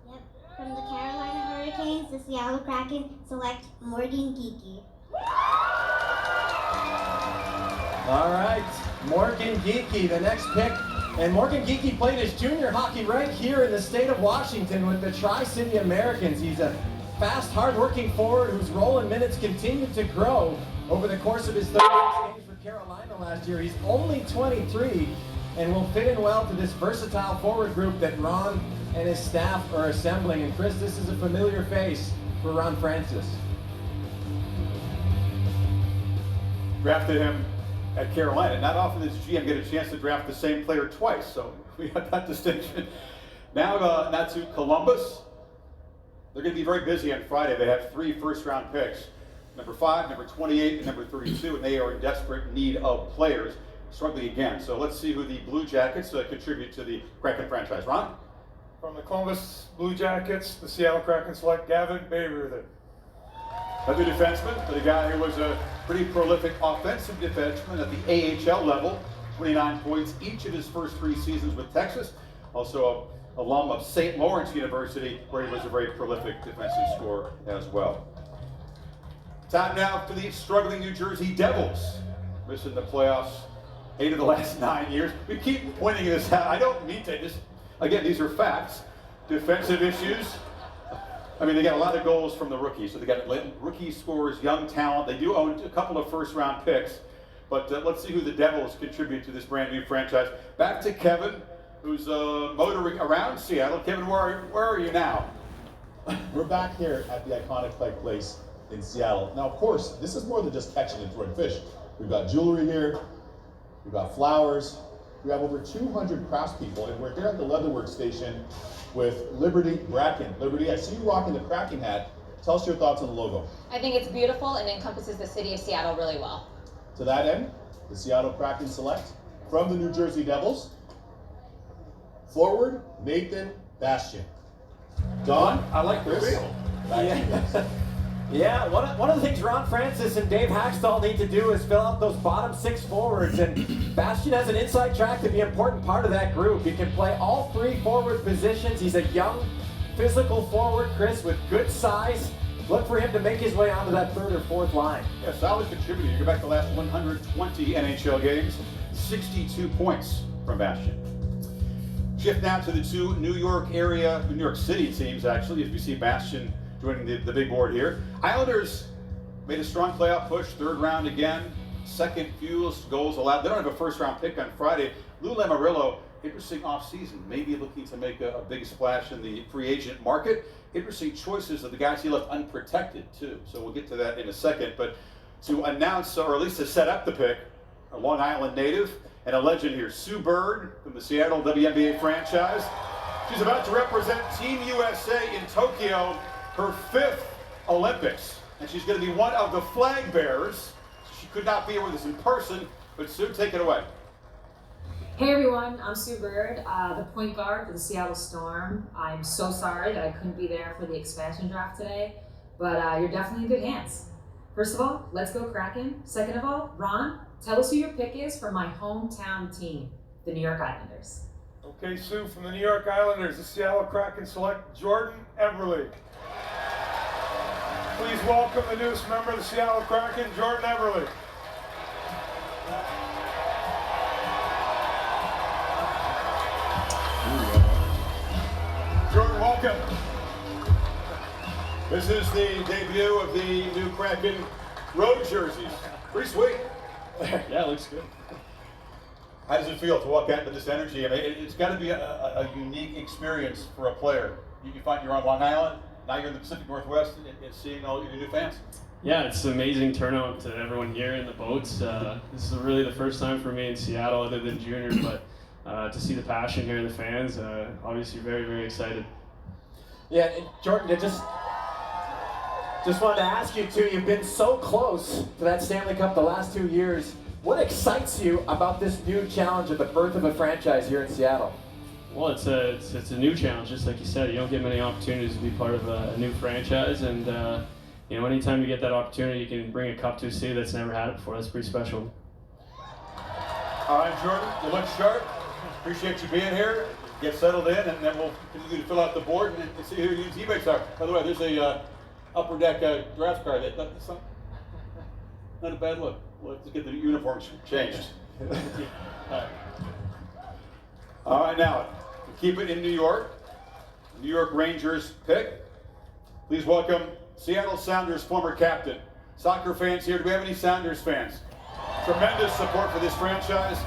Yep. From the Carolina Hurricanes, the Seattle Kraken select Morgan Geekie. All right, Morgan Geekie, the next pick And Morgan Geekie played his junior hockey right here in the state of Washington with the Tri-City Americans. He's a fast, hard-working forward whose role and minutes continued to grow over the course of his 36 games for Carolina last year. He's only 23 and will fit in well to this versatile forward group that Ron and his staff are assembling. And Chris, this is a familiar face for Ron Francis. Drafted him at Carolina. Not often does GM get a chance to draft the same player twice, so we have that distinction. Now to Columbus. They're going to be very busy on Friday. They have 3 first-round picks, number 5, number 28, and number 32, and they are in desperate need of players, struggling again. So let's see who the Blue Jackets contribute to the Kraken franchise. Ron? From the Columbus Blue Jackets, the Seattle Kraken select Gavin Bayreuther. Another defenseman, but a guy who was a pretty prolific offensive defenseman at the AHL level, 29 points each of his first 3 seasons with Texas. Also an alum of St. Lawrence University, where he was a very prolific defensive scorer as well. Time now for the struggling New Jersey Devils, missing the playoffs 8 of the last 9 years. We keep pointing this out. I don't mean to just, again, these are facts. Defensive issues. I mean, they got a lot of goals from the rookies. So they got rookie scorers, young talent. They do own a couple of first-round picks. But let's see who the Devils contribute to this brand new franchise. Back to Kevin, who's motoring around Seattle. Kevin, where are you now? We're back here at the iconic Pike Place in Seattle. Now, of course, this is more than just catching and throwing fish. We've got jewelry here. We've got flowers. We have over 200 craftspeople, and we're here at the Leatherwork Station with Liberty Bracken. Liberty, I see you rocking the Kraken hat. Tell us your thoughts on the logo. I think it's beautiful and encompasses the city of Seattle really well. To that end, the Seattle Kraken select from the New Jersey Devils, forward Nathan Bastian. Don, I like the feel. Yeah, one of the things Ron Francis and Dave Haxtell need to do is fill out those bottom 6 forwards, and Bastian has an inside track to be an important part of that group. He can play all 3 forward positions. He's a young, physical forward, Chris, with good size. Look for him to make his way onto that 3rd or 4th line. Yeah, solid contributor. You go back to the last 120 NHL games, 62 points from Bastian. Shift now to the 2 New York City teams, actually, as we see Bastian joining the big board here. Islanders made a strong playoff push, 3rd round again, 2nd fewest goals allowed. They don't have a 1st-round pick on Friday. Lou Lamoriello, interesting offseason, maybe looking to make a big splash in the free agent market. Interesting choices of the guys he left unprotected, too. So we'll get to that in a second. But to announce, or at least to set up the pick, a Long Island native and a legend here, Sue Bird from the Seattle WNBA franchise. She's about to represent Team USA in Tokyo, her 5th Olympics, and she's going to be one of the flag bearers. She could not be here with us in person, but Sue, take it away. Hey everyone, I'm Sue Bird, the point guard for the Seattle Storm. I'm so sorry that I couldn't be there for the expansion draft today, but you're definitely in good hands. First of all, let's go Kraken. Second of all, Ron, tell us who your pick is for my hometown team, the New York Islanders. Okay, Sue, from the New York Islanders, the Seattle Kraken select Jordan Everly. Please welcome the newest member of the Seattle Kraken, Jordan Everly. Jordan, welcome. This is the debut of the new Kraken road jerseys. Pretty sweet. Yeah, it looks good. How does it feel to walk out into this energy? I mean, it's got to be a unique experience for a player. You find you're on Long Island, now you're in the Pacific Northwest, and seeing all your new fans. Yeah, it's an amazing turnout to everyone here in the boats. This is really the first time for me in Seattle other than junior, but to see the passion here in the fans, obviously very, very excited. Yeah, and Jordan, I just wanted to ask you too, you've been so close to that Stanley Cup the last 2 years. What excites you about this new challenge of the birth of a franchise here in Seattle? Well, it's a new challenge, just like you said. You don't get many opportunities to be part of a new franchise, and you know, anytime you get that opportunity, you can bring a cup to a city that's never had it before. That's pretty special. All right, Jordan, you look sharp. Appreciate you being here. Get settled in, and then we'll continue to fill out the board and see who your teammates are. By the way, there's a upper deck draft card. That's not a bad look. We'll have to get the uniforms changed. All right, now, keep it in New York. New York Rangers pick. Please welcome Seattle Sounders former captain. Soccer fans here, do we have any Sounders fans? Tremendous support for this franchise.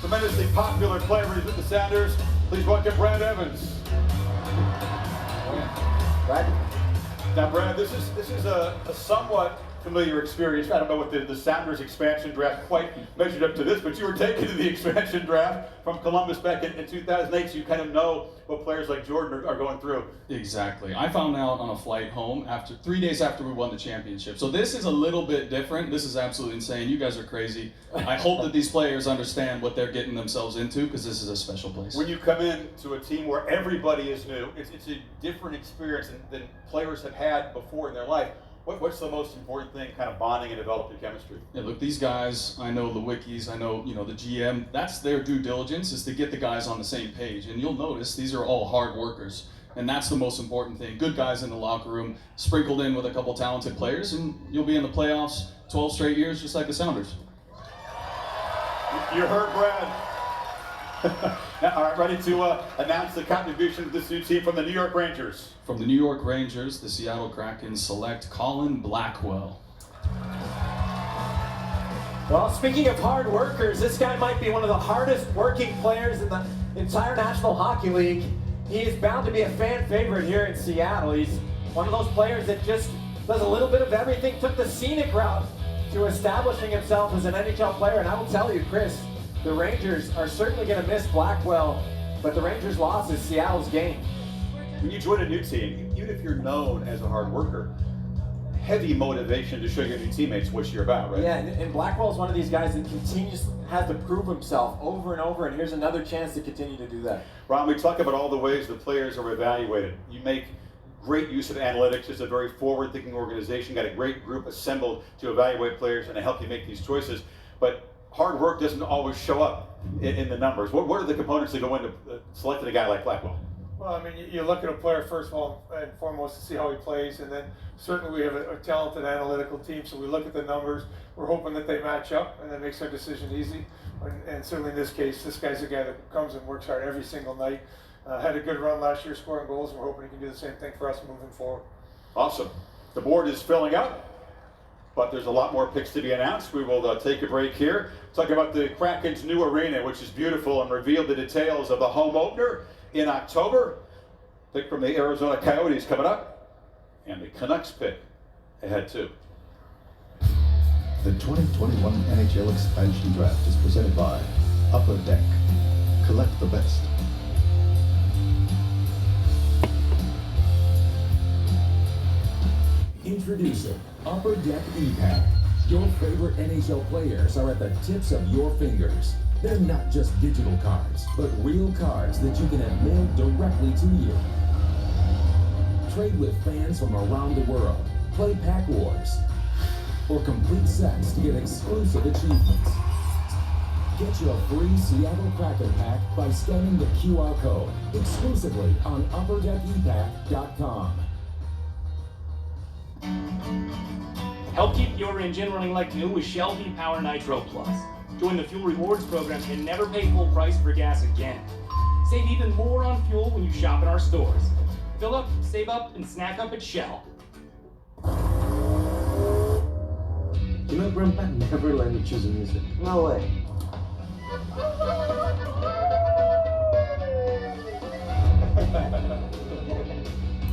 Tremendously popular player with the Sounders. Please welcome Brad Evans. Brad? Now, Brad, this is a somewhat familiar experience. I don't know what the Sounders expansion draft quite measured up to this, but you were taken to the expansion draft from Columbus back in 2008, so you kind of know what players like Jordan are going through. Exactly. I found out on a flight home 3 days after we won the championship. So this is a little bit different. This is absolutely insane. You guys are crazy. I hope that these players understand what they're getting themselves into, because this is a special place. When you come in to a team where everybody is new, it's a different experience than players have had before in their life. What's the most important thing, kind of bonding and developing chemistry? Yeah, look, these guys, I know the wikis, I know, the GM, that's their due diligence, is to get the guys on the same page. And you'll notice these are all hard workers. And that's the most important thing. Good guys in the locker room, sprinkled in with a couple talented players, and you'll be in the playoffs 12 straight years, just like the Sounders. You heard Brad. All right, ready to announce the contribution of this new team from the New York Rangers. From the New York Rangers, the Seattle Kraken select Colin Blackwell. Well, speaking of hard workers, this guy might be one of the hardest working players in the entire National Hockey League. He is bound to be a fan favorite here in Seattle. He's one of those players that just does a little bit of everything, took the scenic route to establishing himself as an NHL player. And I will tell you, Chris, the Rangers are certainly going to miss Blackwell, but the Rangers' loss is Seattle's game. When you join a new team, even if you're known as a hard worker, heavy motivation to show your new teammates what you're about, right? Yeah, and Blackwell's one of these guys that has to prove himself over and over, and here's another chance to continue to do that. Ron, we talk about all the ways the players are evaluated. You make great use of analytics. It's a very forward-thinking organization. Got a great group assembled to evaluate players and to help you make these choices. But hard work doesn't always show up in the numbers. What are the components that go into selecting a guy like Blackwell? Well, I mean, you look at a player first of all and foremost to see how he plays, and then certainly we have a talented analytical team, so we look at the numbers. We're hoping that they match up, and that makes our decision easy. And certainly in this case, this guy's a guy that comes and works hard every single night. Had a good run last year scoring goals, and we're hoping he can do the same thing for us moving forward. Awesome. The board is filling up, but there's a lot more picks to be announced. We will take a break here. Talk about the Kraken's new arena, which is beautiful, and reveal the details of the home opener in October. Pick from the Arizona Coyotes coming up, and the Canucks pick ahead too. The 2021 NHL Expansion Draft is presented by Upper Deck. Collect the best. Introducing Upper Deck E-Pack. Your favorite NHL players are at the tips of your fingers. They're not just digital cards, but real cards that you can have mailed directly to you. Trade with fans from around the world, play Pack Wars, or complete sets to get exclusive achievements. Get your free Seattle Kraken pack by scanning the QR code exclusively on UpperDeckEpack.com. Help keep your engine running like new with Shell V-Power Nitro Plus. Join the Fuel Rewards program and never pay full price for gas again. Save even more on fuel when you shop in our stores. Fill up, save up, and snack up at Shell. You know, Grandpa never let me choose the music. No way.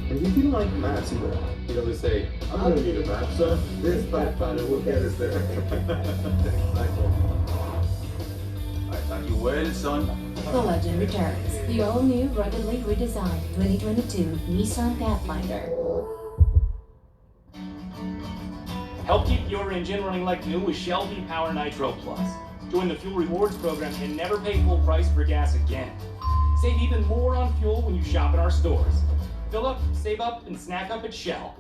And he didn't like maths either. He'd always say, I'm gonna need a math, so this fighter will get us there. I thought you waited, son. The legend returns. The all-new, ruggedly redesigned 2022 Nissan Pathfinder. Help keep your engine running like new with Shell V-Power Nitro Plus. Join the Fuel Rewards program and never pay full price for gas again. Save even more on fuel when you shop in our stores. Fill up, save up, and snack up at Shell.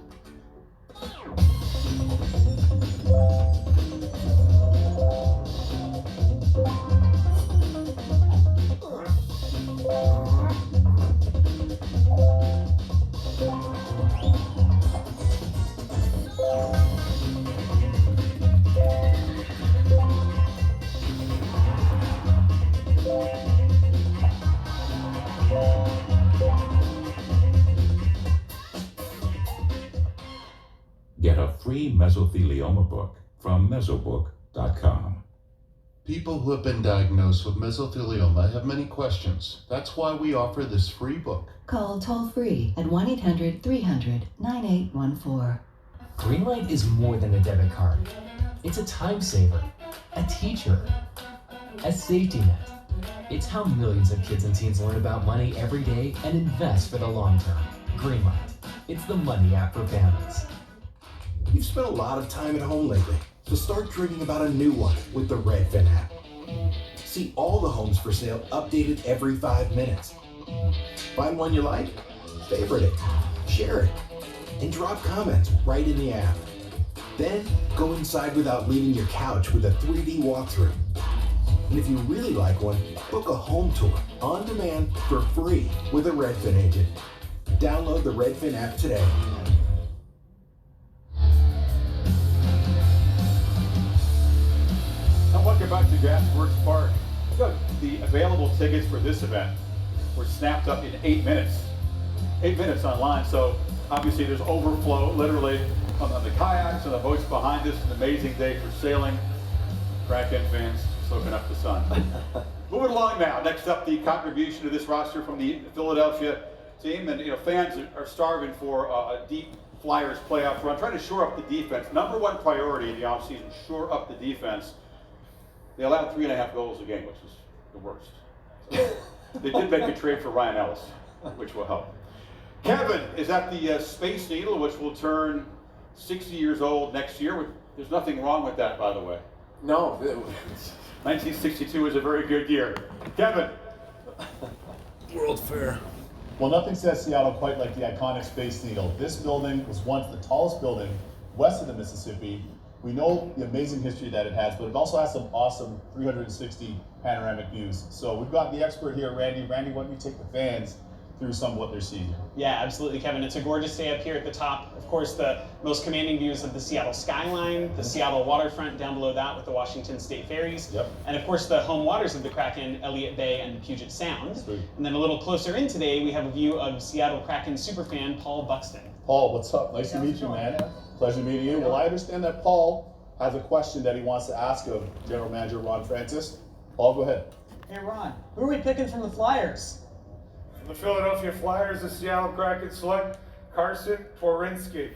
free mesothelioma book from mesobook.com. People who have been diagnosed with mesothelioma have many questions. That's why we offer this free book. Call toll-free at 1-800-300-9814. Greenlight is more than a debit card. It's a time saver, a teacher, a safety net. It's how millions of kids and teens learn about money every day and invest for the long term. Greenlight. It's the money app for families. You've spent a lot of time at home lately, so start dreaming about a new one with the Redfin app. See all the homes for sale updated every 5 minutes. Find one you like, favorite it, share it, and drop comments right in the app. Then go inside without leaving your couch with a 3D walkthrough. And if you really like one, book a home tour on demand for free with a Redfin agent. Download the Redfin app today. And welcome back to Gasworks Park. The available tickets for this event were snapped up in 8 minutes. 8 minutes online, so obviously there's overflow, literally, on the kayaks and the boats behind us. An amazing day for sailing. Kraken fans soaking up the sun. Moving along now. Next up, the contribution to this roster from the Philadelphia team. And fans are starving for a deep Flyers playoff run, trying to shore up the defense. Number one priority in the offseason, shore up the defense. They allowed 3.5 goals a game, which is the worst. So they did make a trade for Ryan Ellis, which will help. Kevin is at the Space Needle, which will turn 60 years old next year. There's nothing wrong with that, by the way. No. 1962 is a very good year. Kevin. World Fair. Well, nothing says Seattle quite like the iconic Space Needle. This building was once the tallest building west of the Mississippi. We know the amazing history that it has, but it also has some awesome 360 panoramic views. So we've got the expert here, Randy. Randy, why don't you take the fans through some of what they're seeing here? Yeah, absolutely, Kevin. It's a gorgeous day up here at the top. Of course, the most commanding views of the Seattle skyline, the Seattle waterfront down below that with the Washington State ferries, and of course the home waters of the Kraken, ELLIOT Bay and Puget Sound. Sweet. And then a little closer in today, we have a view of Seattle Kraken superfan Paul Buxton. Paul, what's up? Nice to meet you, man. Pleasure meeting you. Well, I understand that Paul has a question that he wants to ask of General Manager Ron Francis. Paul, go ahead. Hey, Ron, who are we picking from the Flyers? From the Philadelphia Flyers, the Seattle Kraken select Carson Twarynski.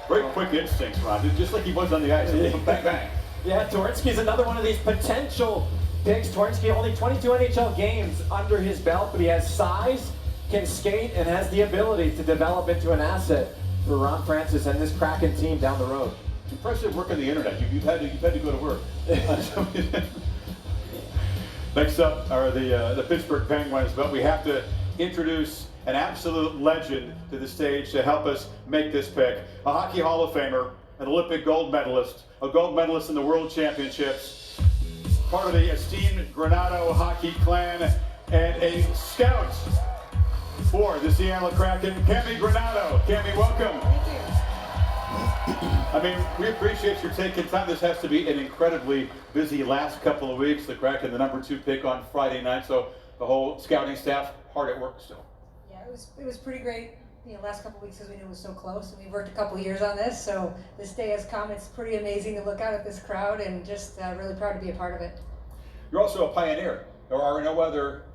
Very quick instincts, Ron. Just like he was on the ice. Bang, bang. Yeah, Twarynski's another one of these potential picks. Twarynski only 22 NHL games under his belt, but he has size, can skate, and has the ability to develop into an asset for Ron Francis and this Kraken team down the road. Impressive work on the internet. You've had to go to work. Next up are the Pittsburgh Penguins, but we have to introduce an absolute legend to the stage to help us make this pick. A Hockey Hall of Famer, an Olympic gold medalist, a gold medalist in the World Championships, part of the esteemed Granado hockey clan, and a scout for the Seattle Kraken, Cami Granado. Cami, welcome. Thank you. I mean, we appreciate you taking time. This has to be an incredibly busy last couple of weeks. The Kraken, the #2 pick on Friday night, so the whole scouting staff hard at work still. Yeah, it was pretty great. Last couple of weeks because we knew it was so close, and we worked a couple of years on this. So this day has come. It's pretty amazing to look out at this crowd, and just really proud to be a part of it. You're also a pioneer. There are no other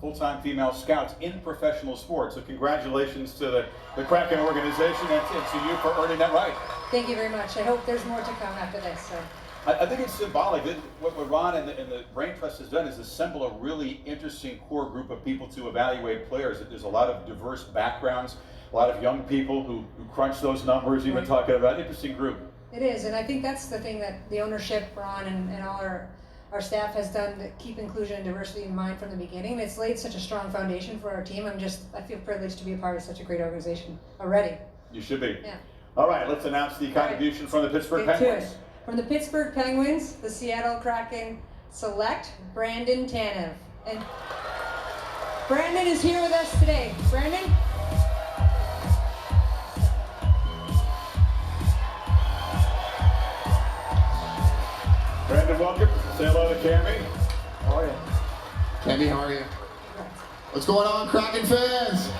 full-time female scouts in professional sports. So congratulations to the Kraken organization and to you for earning that right. Thank you very much. I hope there's more to come after this. So. I think it's symbolic. What Ron and the Brain Trust has done is assemble a really interesting core group of people to evaluate players. There's a lot of diverse backgrounds, a lot of young people who crunch those numbers you've been talking about. Interesting group. It is, and I think that's the thing that the ownership, Ron, and all our staff has done to keep inclusion and diversity in mind from the beginning. It's laid such a strong foundation for our team. I feel privileged to be a part of such a great organization already. You should be. Yeah. All right, let's announce the contribution from the Pittsburgh Penguins. From the Pittsburgh Penguins, the Seattle Kraken select Brandon Tanev. And Brandon is here with us today. Brandon? Brandon, welcome. Say hello to Cami. How are you? Cami, how are you? What's going on, Kraken fans?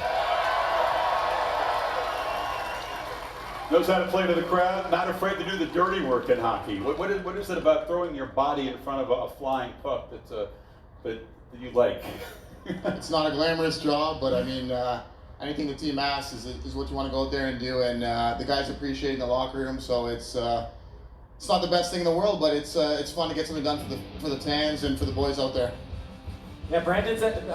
Knows how to play to the crowd, not afraid to do the dirty work in hockey. What is it about throwing your body in front of a flying puck that you like? It's not a glamorous job, but I mean, anything the team asks is what you want to go out there and do, and the guys appreciate it in the locker room. So it's not the best thing in the world, but it's fun to get something done for the fans and for the boys out there. Yeah, Brandon said,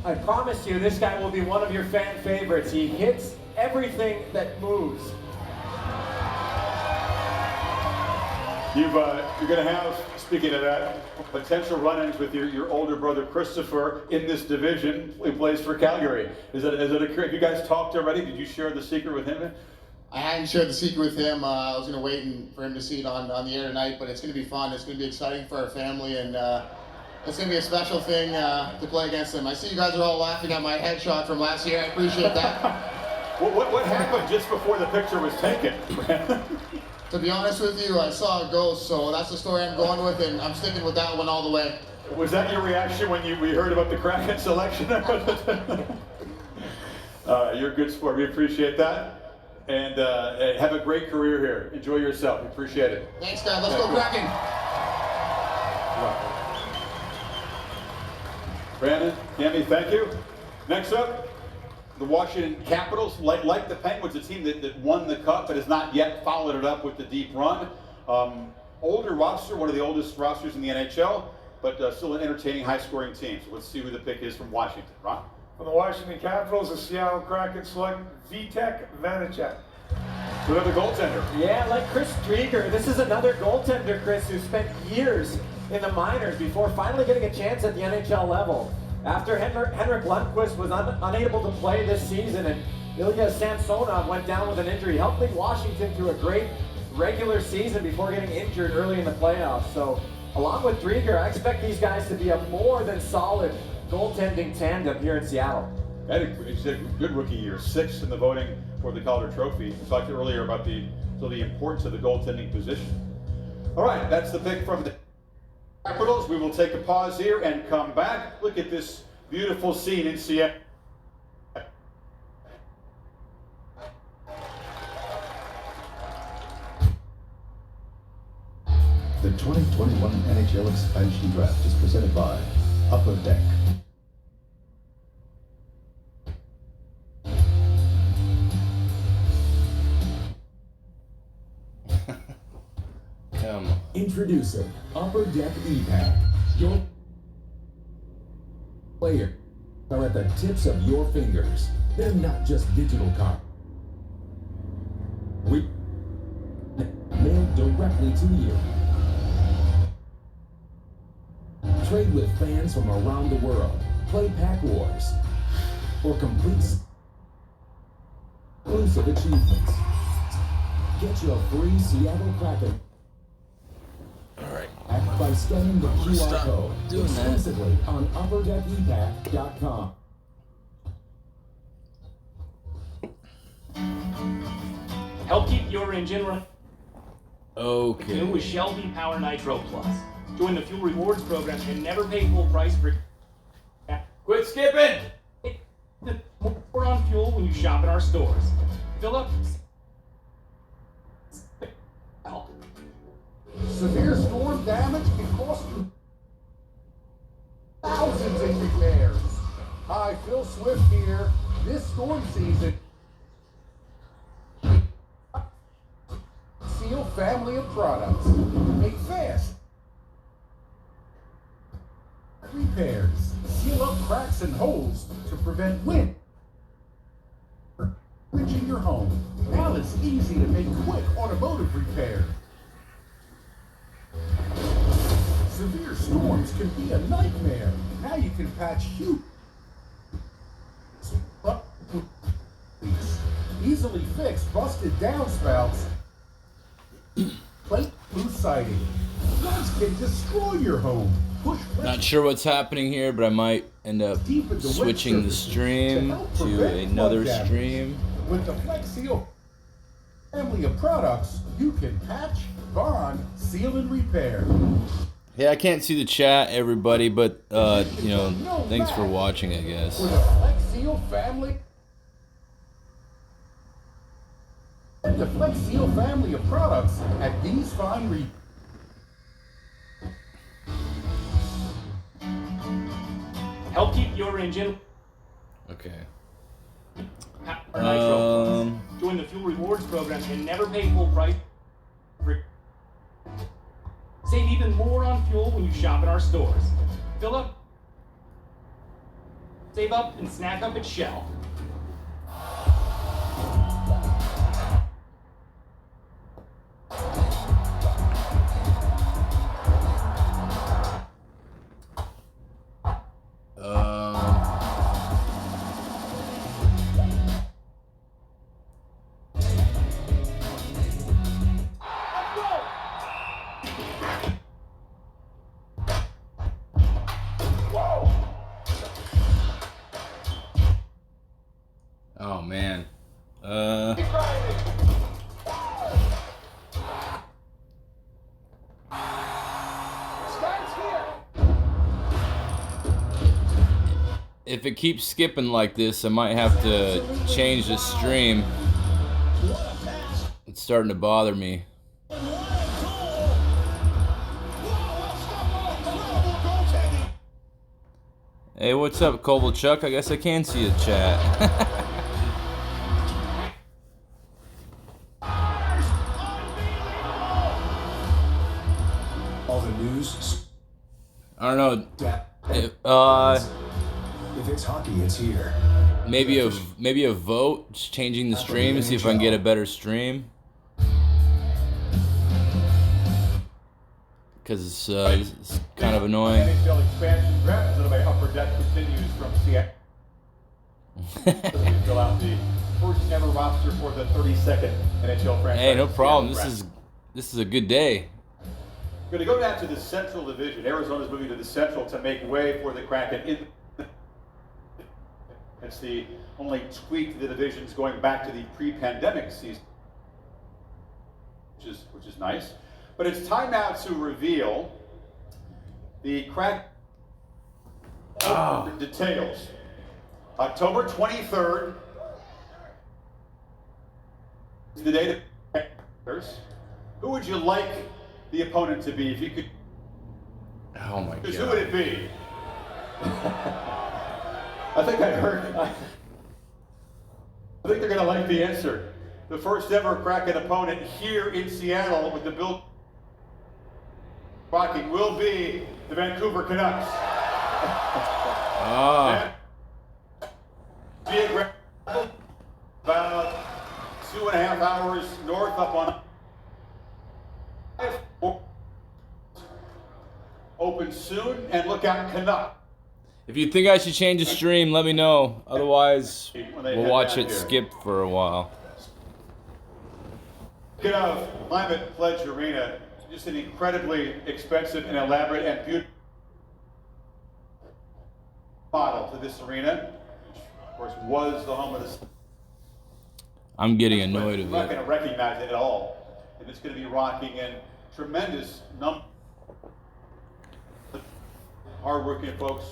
I promise you, this guy will be one of your fan favorites. He hits everything that moves. You're going to have, speaking of that, potential run-ins with your older brother Christopher in this division. He plays for Calgary. Have you guys talked already? Did you share the secret with him? I hadn't shared the secret with him. I was going to wait for him to see it on the air tonight, but it's going to be fun. It's going to be exciting for our family, and it's going to be a special thing to play against him. I see you guys are all laughing at my headshot from last year. I appreciate that. What happened just before the picture was taken? To be honest with you, I saw a ghost, so that's the story I'm going with, and I'm sticking with that one all the way. Was that your reaction when we heard about the Kraken selection? You're a good sport. We appreciate that. And have a great career here. Enjoy yourself. We appreciate it. Thanks, guys. Let's go Kraken. Brandon, Cami, thank you. Next up, the Washington Capitals, like the Penguins, a team that won the Cup but has not yet followed it up with the deep run. Older roster, one of the oldest rosters in the NHL, but still an entertaining, high-scoring team. So let's see who the pick is from Washington. Ron? For the Washington Capitals, the Seattle Kraken select Vitek Vanacek. Another goaltender. Yeah, like Chris Drieger. This is another goaltender, Chris, who spent years in the minors before finally getting a chance at the NHL level. After Henrik Lundqvist was unable to play this season and Ilya Samsonov went down with an injury, he helped lead Washington through a great regular season before getting injured early in the playoffs. So, along with Drieger, I expect these guys to be a more than solid goaltending tandem here in Seattle. He's a good rookie year, 6th in the voting for the Calder Trophy. We talked earlier about the importance of the goaltending position. All right, that's the pick from the Capitals. We will take a pause here and come back. Look at this beautiful scene in Seattle. The 2021 NHL Expansion Draft is presented by Upper Deck. Introducing Upper Deck E-Pack. Your players are at the tips of your fingers. They're not just digital cards. We mailed directly to you. Trade with fans from around the world. Play Pack Wars. Or complete exclusive achievements. Get your free Seattle Kraken by scanning the QR code exclusively on UpperDeckEpack.com. Help keep your engine running. Okay. With Shelby Power Nitro Plus. Join the Fuel Rewards program and never pay full price for. Quit skipping! More on fuel when you shop in our stores. Fill up. Severe storm damage can cost you thousands in repairs. Hi, Phil Swift here. This storm season, Seal family of products make fast repairs. Seal up cracks and holes to prevent wind in your home. Now it's easy to make quick automotive repair. Severe storms can be a nightmare. Now you can patch huge, easily fix busted downspouts, plate loose siding. Floods can destroy your home. Not sure what's happening here, but I might end up switching the stream to another stream. With the Flex Seal family of products, you can patch, bond, seal, and repair. Yeah, I can't see the chat, everybody, but you know, thanks for watching, I guess. With a Flex Seal family The Flex Seal family of products at these fine retailers. Help keep your engine. Okay. Or Nitro Plus. Join the Fuel Rewards program and never pay full price. Save even more on fuel when you shop in our stores. Fill up, save up, and snack up at Shell. Oh man. If it keeps skipping like this, I might have to change the stream. It's starting to bother me. Hey, what's up, Kovalchuk? I guess I can see a chat. All the news. I don't know. If it's hockey, it's here. Maybe a vote, just changing the stream, see if I can get a better stream. Because it's kind of annoying. NHL expansion draft by Upper Deck continues from Seattle. Fill out the first ever roster for the 32nd NHL franchise. Hey, no problem. This is a good day. Going to go down to the Central Division. Arizona's moving to the Central to make way for the Kraken. It's the only tweak to the divisions going back to the pre-pandemic season, which is nice. But it's time now to reveal the Kraken details. October 23rd is the day to. Who would you like the opponent to be if you could? Oh my God. Who would it be? I think I heard. I think they're going to like the answer. The first ever Kraken opponent here in Seattle with the Bill Rocking will be the Vancouver Canucks. About 2.5 hours north up on. Open soon, and look out Canuck. If you think I should change the stream, let me know. Otherwise, we'll watch it skip for a while. Speaking of Climate Pledge Arena, just an incredibly expensive and elaborate and beautiful model to this arena, which of course was the home of the. I'm getting annoyed with We're not it. going to recognize it at all, and it's going to be rocking in tremendous number. Hardworking folks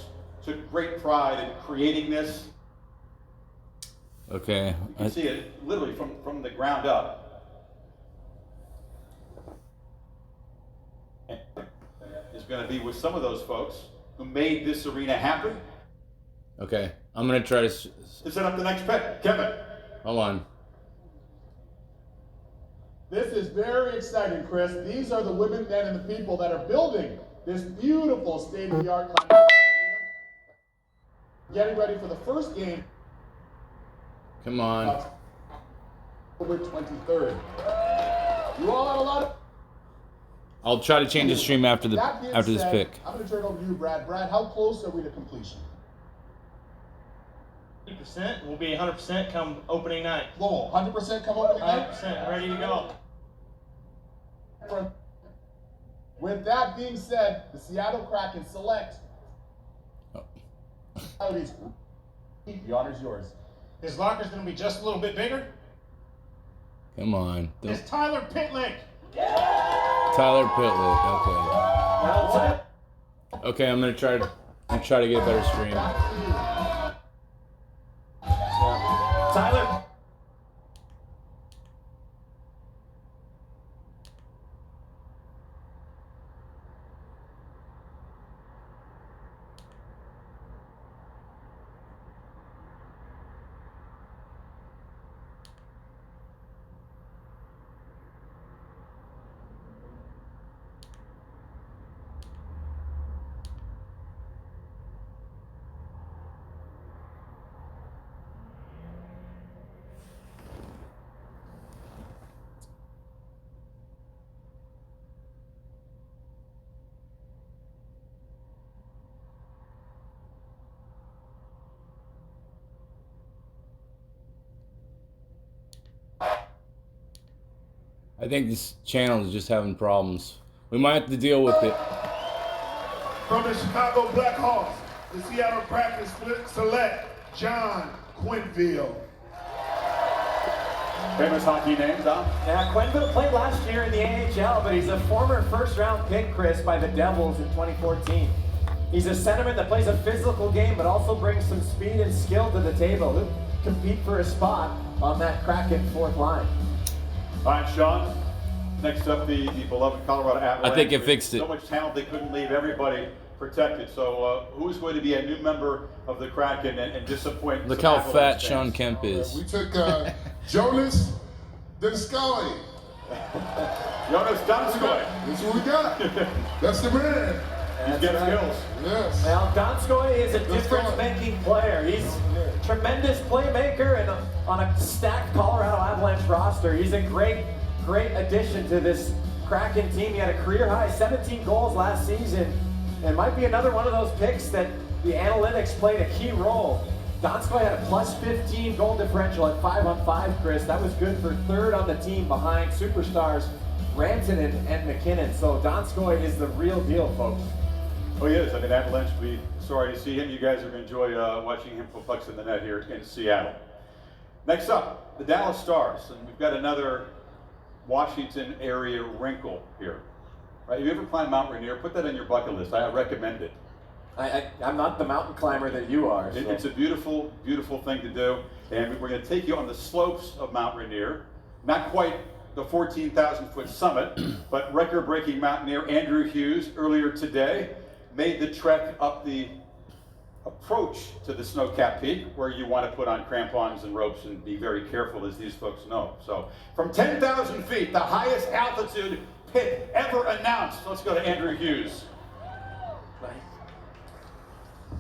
took great pride in creating this. Okay. You can see it literally from the ground up. Is going to be with some of those folks who made this arena happen. Okay. I'm gonna try to set up the next pick, Kevin. Hold on. This is very exciting, Chris. These are the women, men, and the people that are building this beautiful state-of-the-art climate arena. Getting ready for the first game. Come on. October 23rd. You all have a lot of. I'll try to change the stream after this said, pick. I'm going to turn it over to you, Brad. Brad, how close are we to completion? 50%. We'll be 100% come opening night. Whoa, 100% come opening night? 100%. Ready to go. With that being said, the Seattle Kraken select. The honor's yours. His locker's going to be just a little bit bigger. Come on. It's Tyler Pitlick. Tyler Pitlick. Okay. Okay, I'm gonna try to get a better stream. Tyler. I think this channel is just having problems. We might have to deal with it. From the Chicago Blackhawks, the Seattle Kraken select John Quenneville. Famous hockey name, Dom? Yeah, Quenneville played last year in the AHL, but he's a former first-round pick, Chris, by the Devils in 2014. He's a centerman that plays a physical game, but also brings some speed and skill to the table. He'll compete for a spot on that Kraken fourth line. All right, Sean. Next up, the beloved Colorado Avalanche. I think it fixed it. So much talent, they couldn't leave everybody protected. So who's going to be a new member of the Kraken and disappoint? Look how fat Sean Kemp is. We took Jonas Donskoy. Jonas Donskoy. That's what we got. That's the man. He's got skills. Yes. Now, Donskoy is a difference-making player. He's a tremendous playmaker and on a stacked Colorado Avalanche roster. He's a great addition to this Kraken team. He had a career-high 17 goals last season and might be another one of those picks that the analytics played a key role. Donskoy had a plus 15 goal differential at 5-on-5, Chris. That was good for third on the team behind superstars Rantanen and McKinnon. So Donskoy is the real deal, folks. Oh, he is. I mean, Avalanche will be sorry to see him. You guys are going to enjoy watching him perplex in the net here in Seattle. Next up, the Dallas Stars. And we've got another Washington area wrinkle here. Right? Have you ever climbed Mount Rainier? Put that on your bucket list. I recommend it. I'm not the mountain climber that you are. So. It's a beautiful, beautiful thing to do. And we're going to take you on the slopes of Mount Rainier. Not quite the 14,000-foot summit, but record-breaking mountaineer Andrew Hughes earlier today made the trek up the approach to the snow-capped peak, where you want to put on crampons and ropes and be very careful, as these folks know. So from 10,000 feet, the highest altitude pick ever announced. Let's go to Andrew Hughes.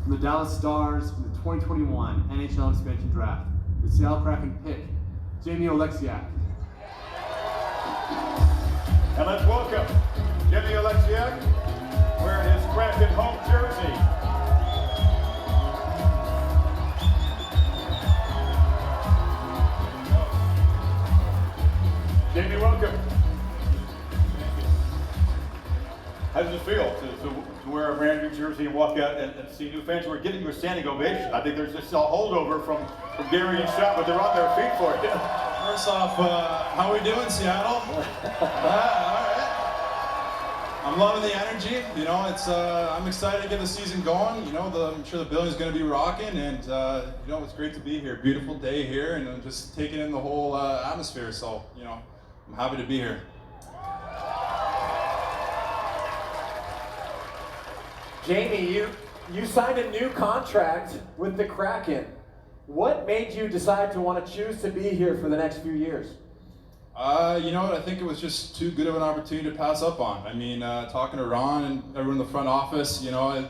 From the Dallas Stars in the 2021 NHL expansion draft, the Seattle Kraken pick Jamie Oleksiak. And let's welcome Jamie Oleksiak, wearing his Kraken home jersey. Jamie, welcome. How does it feel to wear a brand new jersey and walk out and see new fans? We're giving you a standing ovation. I think there's just a holdover from Gary and Sean, but they're on their feet for it. First off, how are we doing, Seattle? All right. I'm loving the energy. You know, it's I'm excited to get the season going. You know, I'm sure the building's going to be rocking, and you know, it's great to be here. Beautiful day here, and I'm just taking in the whole atmosphere. So, you know, I'm happy to be here. Jamie, you signed a new contract with the Kraken. What made you decide to want to choose to be here for the next few years? You know what, I think it was just too good of an opportunity to pass up on. I mean, talking to Ron and everyone in the front office, you know,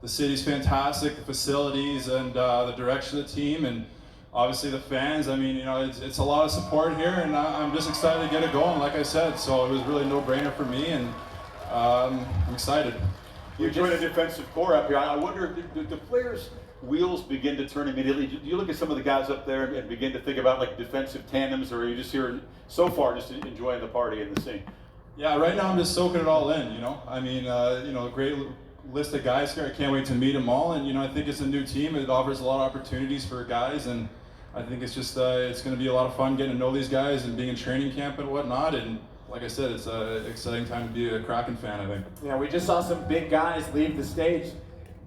the city's fantastic, the facilities and the direction of the team, and obviously the fans. I mean, you know, it's a lot of support here, and I'm just excited to get it going, like I said. So it was really no brainer for me, and I'm excited. You joined a defensive core up here. I wonder, do the players' wheels begin to turn immediately? Do you look at some of the guys up there and begin to think about like defensive tandems, or are you just here so far just enjoying the party and the scene? Yeah, right now I'm just soaking it all in, you know. I mean, you know, a great list of guys here. I can't wait to meet them all, and you know, I think it's a new team. It offers a lot of opportunities for guys, and I think it's just it's going to be a lot of fun getting to know these guys and being in training camp and whatnot. And like I said, it's an exciting time to be a Kraken fan, I think. Yeah, we just saw some big guys leave the stage.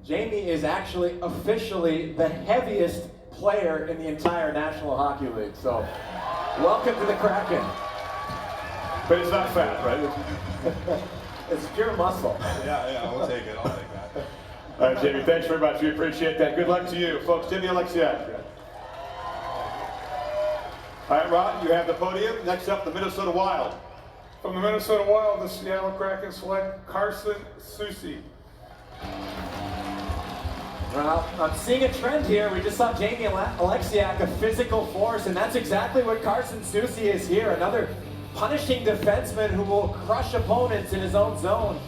Jamie is actually officially the heaviest player in the entire National Hockey League. So, welcome to the Kraken. But it's not fat, right? It's pure muscle. Yeah, we'll take it. I'll take that. All right, Jamie, thanks very much. We appreciate that. Good luck to you, folks. Jamie Oleksiak. All right, Ron, you have the podium. Next up, the Minnesota Wild. From the Minnesota Wild, the Seattle Kraken select Carson Soucy. Well, I'm seeing a trend here. We just saw Jamie Oleksiak, a physical force, and that's exactly what Carson Soucy is here. Another punishing defenseman who will crush opponents in his own zone.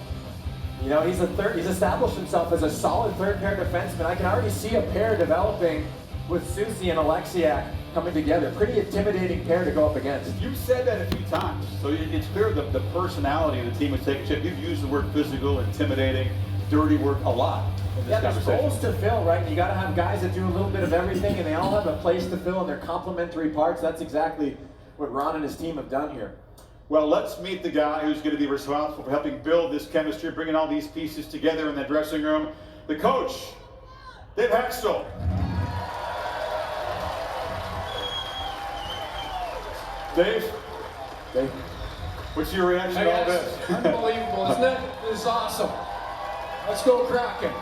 You know, he's established himself as a solid third pair defenseman. I can already see a pair developing with Soucy and Oleksiak. coming together. Pretty intimidating pair to go up against. You've said that a few times, so it's clear the personality of the team is taking shape. You've used the word physical, intimidating, dirty work a lot in this There's conversation. roles to fill, right? And you got to have guys that do a little bit of everything, and they all have a place to fill, and they're complementary parts. That's exactly what Ron and his team have done here. Well, let's meet the guy who's going to be responsible for helping build this chemistry, bringing all these pieces together in the dressing room. The coach, Dave Haxtell. Dave, what's your reaction to all this? Unbelievable, isn't it? This is awesome. Let's go Kraken.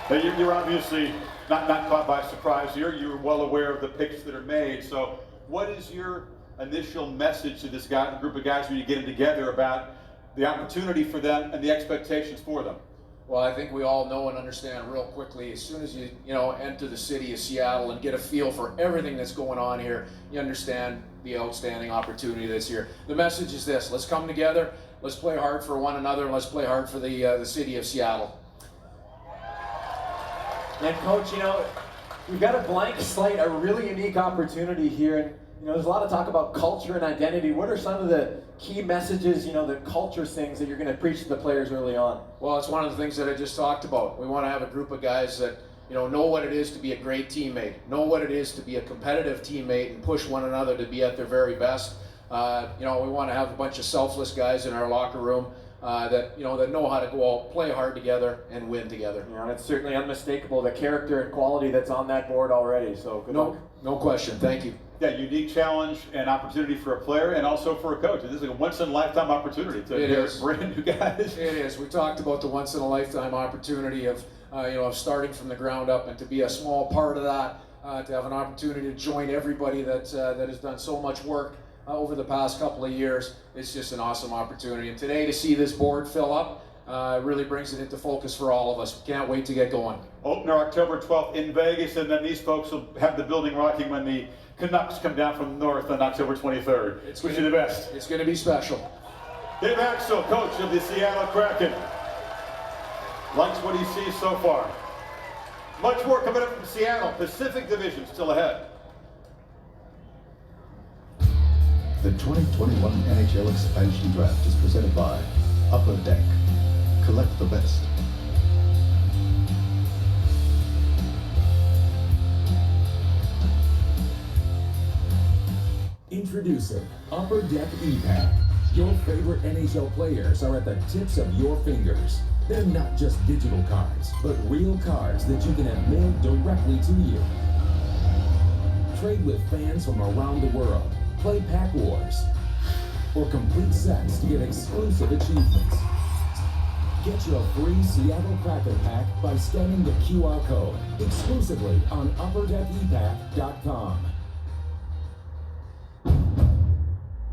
Now, you're obviously not caught by surprise here. You're well aware of the picks that are made. So what is your initial message to this group of guys when you get them together about the opportunity for them and the expectations for them? Well, I think we all know and understand real quickly, as soon as you enter the city of Seattle and get a feel for everything that's going on here, you understand the outstanding opportunity that's here. The message is this: let's come together, let's play hard for one another, and let's play hard for the city of Seattle. And Coach, we've got a blank slate, a really unique opportunity here. And there's a lot of talk about culture and identity. What are some of the key messages, the culture things that you're going to preach to the players early on? Well, it's one of the things that I just talked about. We want to have a group of guys that know what it is to be a great teammate, know what it is to be a competitive teammate, and push one another to be at their very best. We want to have a bunch of selfless guys in our locker room that know how to go out, play hard together, and win together. And it's certainly unmistakable, the character and quality that's on that board already. So good luck. No question. Thank you. Yeah, unique challenge and opportunity for a player and also for a coach. This is like a once-in-a-lifetime opportunity to brand new guys. It is. We talked about the once-in-a-lifetime opportunity of starting from the ground up, and to be a small part of that, to have an opportunity to join everybody that has done so much work over the past couple of years. It's just an awesome opportunity. And today, to see this board fill up really brings it into focus for all of us. We can't wait to get going. Opener October 12th in Vegas, and then these folks will have the building rocking when the Canucks come down from the north on October 23rd. Wish you the best. It's going to be special. Dave Haxtell, coach of the Seattle Kraken. Likes what he sees so far. Much more coming up from Seattle. Pacific Division still ahead. The 2021 NHL Expansion Draft is presented by Upper Deck. Collect the best. Introducing Upper Deck E-Pack. Your favorite NHL players are at the tips of your fingers. They're not just digital cards, but real cards that you can have mailed directly to you. Trade with fans from around the world. Play Pack Wars. Or complete sets to get exclusive achievements. Get your free Seattle Kraken pack by scanning the QR code exclusively on UpperDeckEpack.com.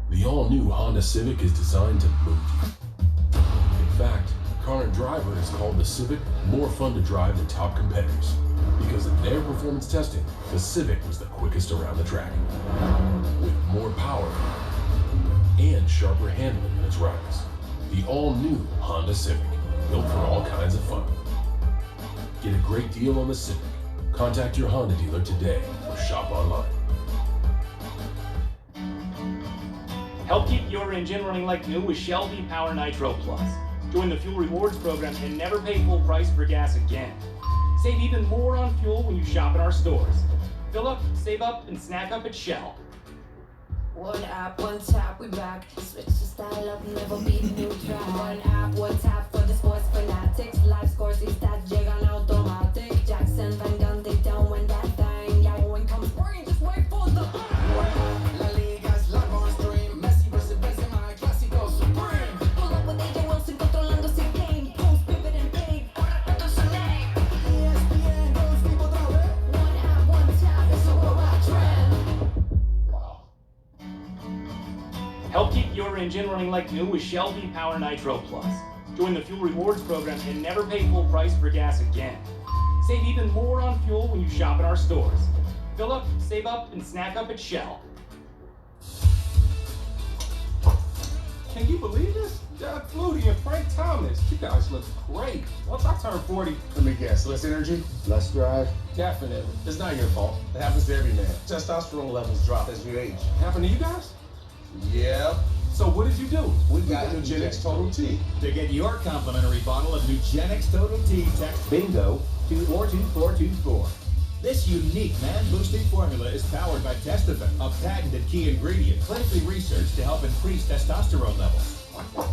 The all-new Honda Civic is designed to move you. In fact, Car and Driver has called the Civic more fun to drive than top competitors. Because in their performance testing, the Civic was the quickest around the track. With more power and sharper handling than its rivals. The all-new Honda Civic, built for all kinds of fun. Get a great deal on the Civic. Contact your Honda dealer today or shop online. Help keep your engine running like new with Shell V-Power Nitro Plus. Join the Fuel Rewards program and never pay full price for gas again. Save even more on fuel when you shop at our stores. Fill up, save up, and snack up at Shell. One app, one tap, we back. Switch the style up, never beat new track. One app, one tap for the sports fanatics. Live scores, these stats llegan automatic. Jackson, Van Gunn, they down when that thing. Yeah, when comes spring, just wait for the one app, La Liga's live on stream. Messi versus Benzema, Clásico Supreme. Pull up with AJ Wilson, controlando ese game. Post, pivot, and pay. Correcto su name. ESPN, those people otra vez. One app, one tap, it's a worldwide trend. Help keep your engine running like new with Shell V-Power Nitro Plus. Join the Fuel Rewards program and never pay full price for gas again. Save even more on fuel when you shop at our stores. Fill up, save up, and snack up at Shell. Can you believe this? Doug Flutie and Frank Thomas. You guys look great. Once I turn 40, Let me guess, less energy, less drive? definitely. It's not your fault. It happens to every man. Testosterone levels drop as you age. Happened to you guys? Yep. So what did you do? We got Nugenix Total T. To get your complimentary bottle of Nugenix Total T, text BINGO to 42424. This unique man-boosting formula is powered by Testofen, a patented key ingredient clinically researched to help increase testosterone levels.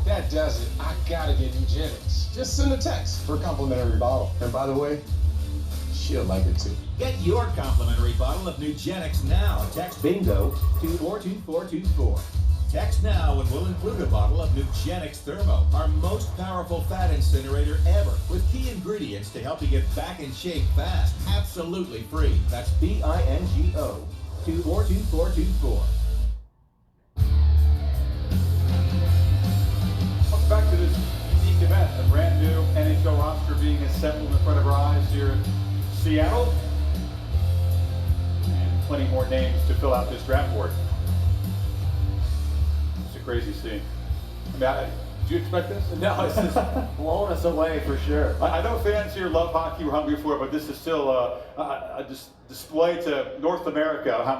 That does it. I gotta get Nugenix. Just send a text for a complimentary bottle. And by the way, she'll like it too. Get your complimentary bottle of Nugenix now. Text BINGO to 42424. Text now and we'll include a bottle of Nugenix Thermo, our most powerful fat incinerator ever, with key ingredients to help you get back in shape fast, absolutely free. That's BINGO to 42424. Welcome back to this unique event, a brand new NHL roster being assembled in front of our eyes here in Seattle. And plenty more names to fill out this draft board. Crazy scene. I mean, did you expect this? No, it's just blowing us away for sure. I know fans here love hockey, we're hungry for it, but this is still a display to North America how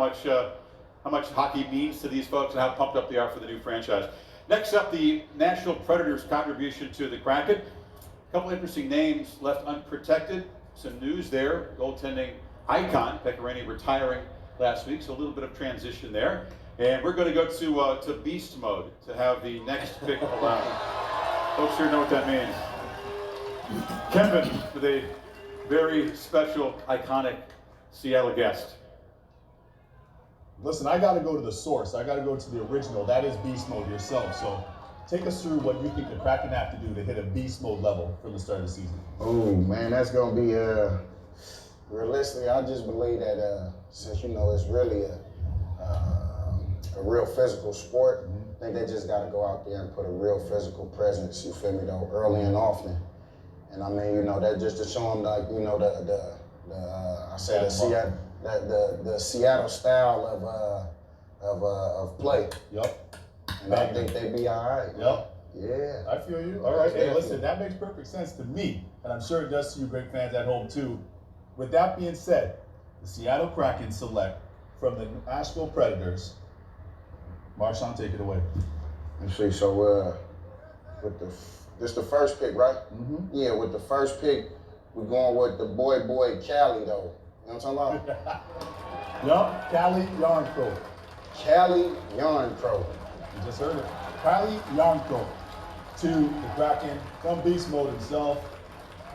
much hockey means to these folks and how pumped up they are for the new franchise. Next up, the Nashville Predators' contribution to the Kraken. A couple interesting names left unprotected. Some news there. Goaltending icon Pekka retiring last week, so a little bit of transition there. And we're going to go to beast mode to have the next pick allowed. Folks here know what that means. Kevin with a very special, iconic Seattle guest. Listen, I got to go to the source. I got to go to the original. That is beast mode yourself. So take us through what you think the Kraken have to do to hit a beast mode level from the start of the season. Oh man, that's gonna be realistically. I just believe that since it's really a real physical sport, I think they just got to go out there and put a real physical presence. You feel me though, early and often. And I mean, that just to show them like the Seattle style of play. Yep. And I think they be all right. Yep. Yeah. I feel you. All right. Hey, listen, that makes perfect sense to me, and I'm sure it does to you great fans at home too. With that being said, the Seattle Kraken select from the Nashville Predators. Marshawn, take it away. Let's see. So this the first pick, right? Mm-hmm. Yeah. With the first pick, we're going with the boy Cali though. You know what I'm talking about? Yup, Cali Yarncrow. Cali Yarncrow. You just heard it. Cali Yarncrow to the Kraken from Beast Mode himself.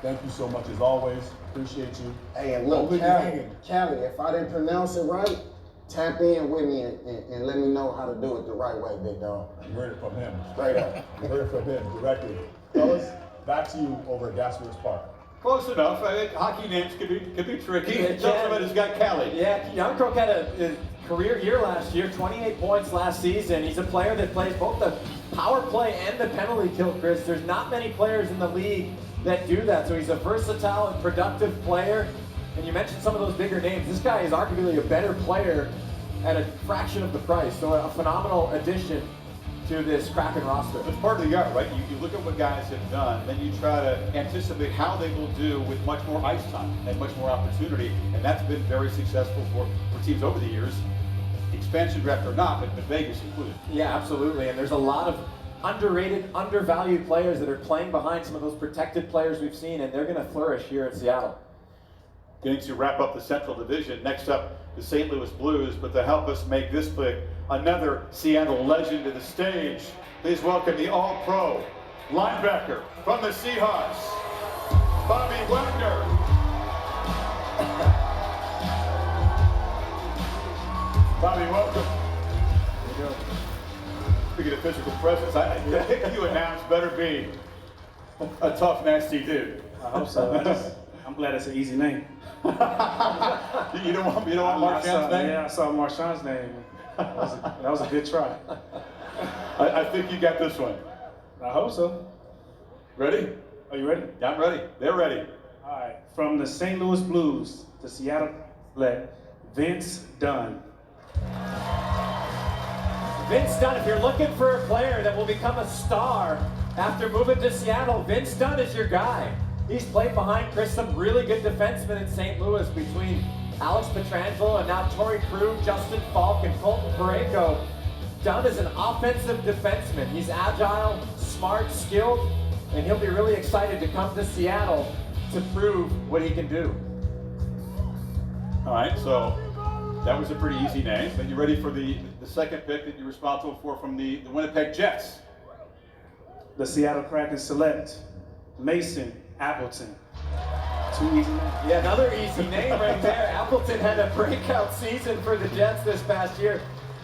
Thank you so much as always. Appreciate you. Hey, and look, Cali, if I didn't pronounce it right, tap in with me and let me know how to do it the right way, big dog. You heard it from him. Straight up. You heard it from him directly. Fellas, back to you over at Gasworks Park. Close enough. I think hockey names could be tricky. Some of it has got Cali. Yeah, Yarncrow had a career year last year, 28 points last season. He's a player that plays both the power play and the penalty kill, Chris. There's not many players in the league that do that, so he's a versatile and productive player. And you mentioned some of those bigger names. This guy is arguably a better player at a fraction of the price, so a phenomenal addition to this Kraken roster. It's part of the art, right? You look at what guys have done, then you try to anticipate how they will do with much more ice time and much more opportunity, and that's been very successful for teams over the years, expansion draft or not, but Vegas included. Yeah, absolutely, and there's a lot of underrated, undervalued players that are playing behind some of those protected players we've seen, and they're going to flourish here in Seattle. Getting to wrap up the Central Division, next up the St. Louis Blues, but to help us make this pick, another Seattle legend to the stage. Please welcome the All-Pro linebacker from the Seahawks, Bobby Wagner. Bobby, welcome. How you doing? Speaking of physical presence, I think you announced better be a tough, nasty dude. I hope so. I'm glad it's an easy name. You don't want Marshawn's name? Yeah, I saw Marshawn's name. That was a good try. I think you got this one. I hope so. Ready? Are you ready? Yeah, I'm ready. They're ready. All right. From the St. Louis Blues, the Seattle select Vince Dunn. Vince Dunn, if you're looking for a player that will become a star after moving to Seattle, Vince Dunn is your guy. He's played behind Chris some really good defensemen in St. Louis between Alex Pietrangelo and now Torrey Krug, Justin Falk, and Colton Parayko. Dunn is an offensive defenseman. He's agile, smart, skilled, and he'll be really excited to come to Seattle to prove what he can do. All right, so that was a pretty easy name. But you ready for the second pick that you're responsible for from the Winnipeg Jets? The Seattle Kraken select Mason Appleton. Too easy name. Yeah, another easy name right there. Appleton had a breakout season for the Jets this past year.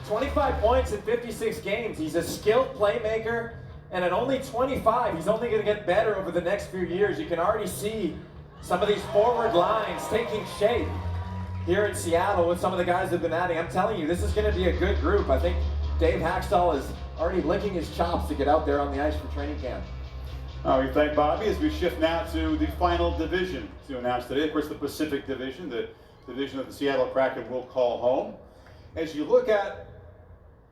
25 points in 56 games. He's a skilled playmaker, and at only 25, he's only going to get better over the next few years. You can already see some of these forward lines taking shape here in Seattle with some of the guys they've been adding. I'm telling you, this is going to be a good group. I think Dave Haxtell is already licking his chops to get out there on the ice for training camp. We thank Bobby as we shift now to the final division to announce today. Of course, the Pacific Division, the division of the Seattle Kraken will call home. As you look at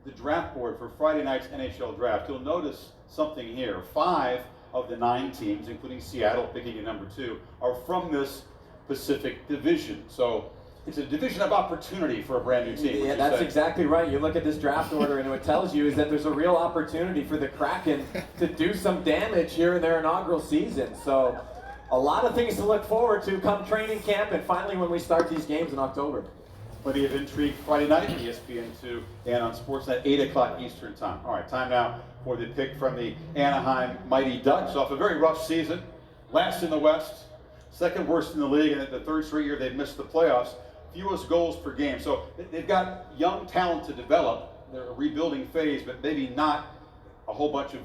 the draft board for Friday night's NHL draft, you'll notice something here. 5 of the 9 teams, including Seattle picking at number 2, are from this Pacific Division. So it's a division of opportunity for a brand new team. Yeah, that's exactly right. You look at this draft order, and what it tells you is that there's a real opportunity for the Kraken to do some damage here in their inaugural season. So a lot of things to look forward to come training camp and finally when we start these games in October. Plenty of intrigue Friday night, ESPN2 and on Sportsnet, 8 o'clock Eastern time. All right, time now for the pick from the Anaheim Mighty Ducks. Off a very rough season, last in the West, second worst in the league, and the third straight year they've missed the playoffs. Fewest goals per game. So they've got young talent to develop. They're a rebuilding phase, but maybe not a whole bunch of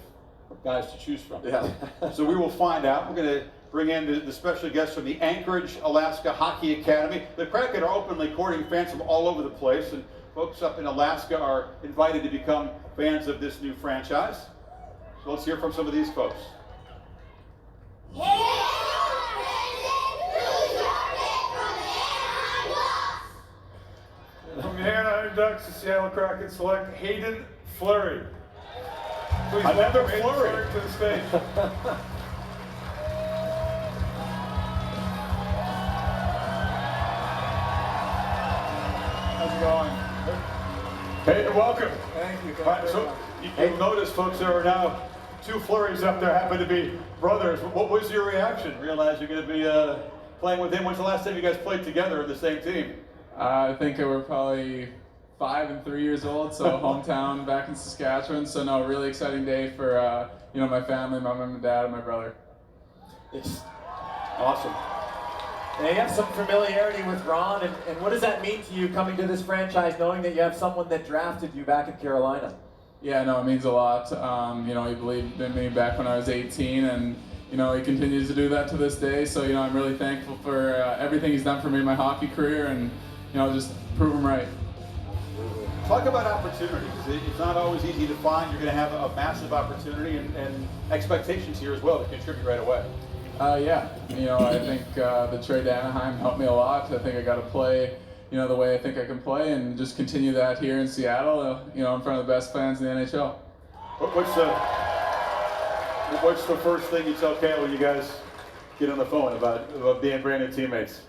guys to choose from. Yeah. So we will find out. We're going to bring in the special guest from the Anchorage, Alaska Hockey Academy. The Kraken are openly courting fans from all over the place, and folks up in Alaska are invited to become fans of this new franchise. So let's hear from some of these folks. From the Anaheim Ducks, the Seattle Kraken select Hayden Fleury. Please Another welcome Hayden Fleury Fleury to the stage. How's it going? Hayden, welcome. Thank you. So you'll notice, folks, there are now 2 Fleurys up there, happen to be brothers. What was your reaction? Realize you're going to be playing with him. When's the last time you guys played together in the same team? I think we were probably 5 and 3 years old, so hometown back in Saskatchewan. So no, really exciting day for my family, my mom and dad, and my brother. It's awesome. Now you have some familiarity with Ron, and what does that mean to you coming to this franchise, knowing that you have someone that drafted you back in Carolina? Yeah, no, it means a lot. He believed in me back when I was 18, and he continues to do that to this day. So I'm really thankful for everything he's done for me in my hockey career, and just prove him right. Talk about opportunities. It's not always easy to find. You're going to have a massive opportunity and expectations here as well to contribute right away. Yeah, I think the trade to Anaheim helped me a lot. I think I got to play, the way I think I can play, and just continue that here in Seattle, in front of the best fans in the NHL. What's the first thing you tell Kale when you guys get on the phone about being brand new teammates?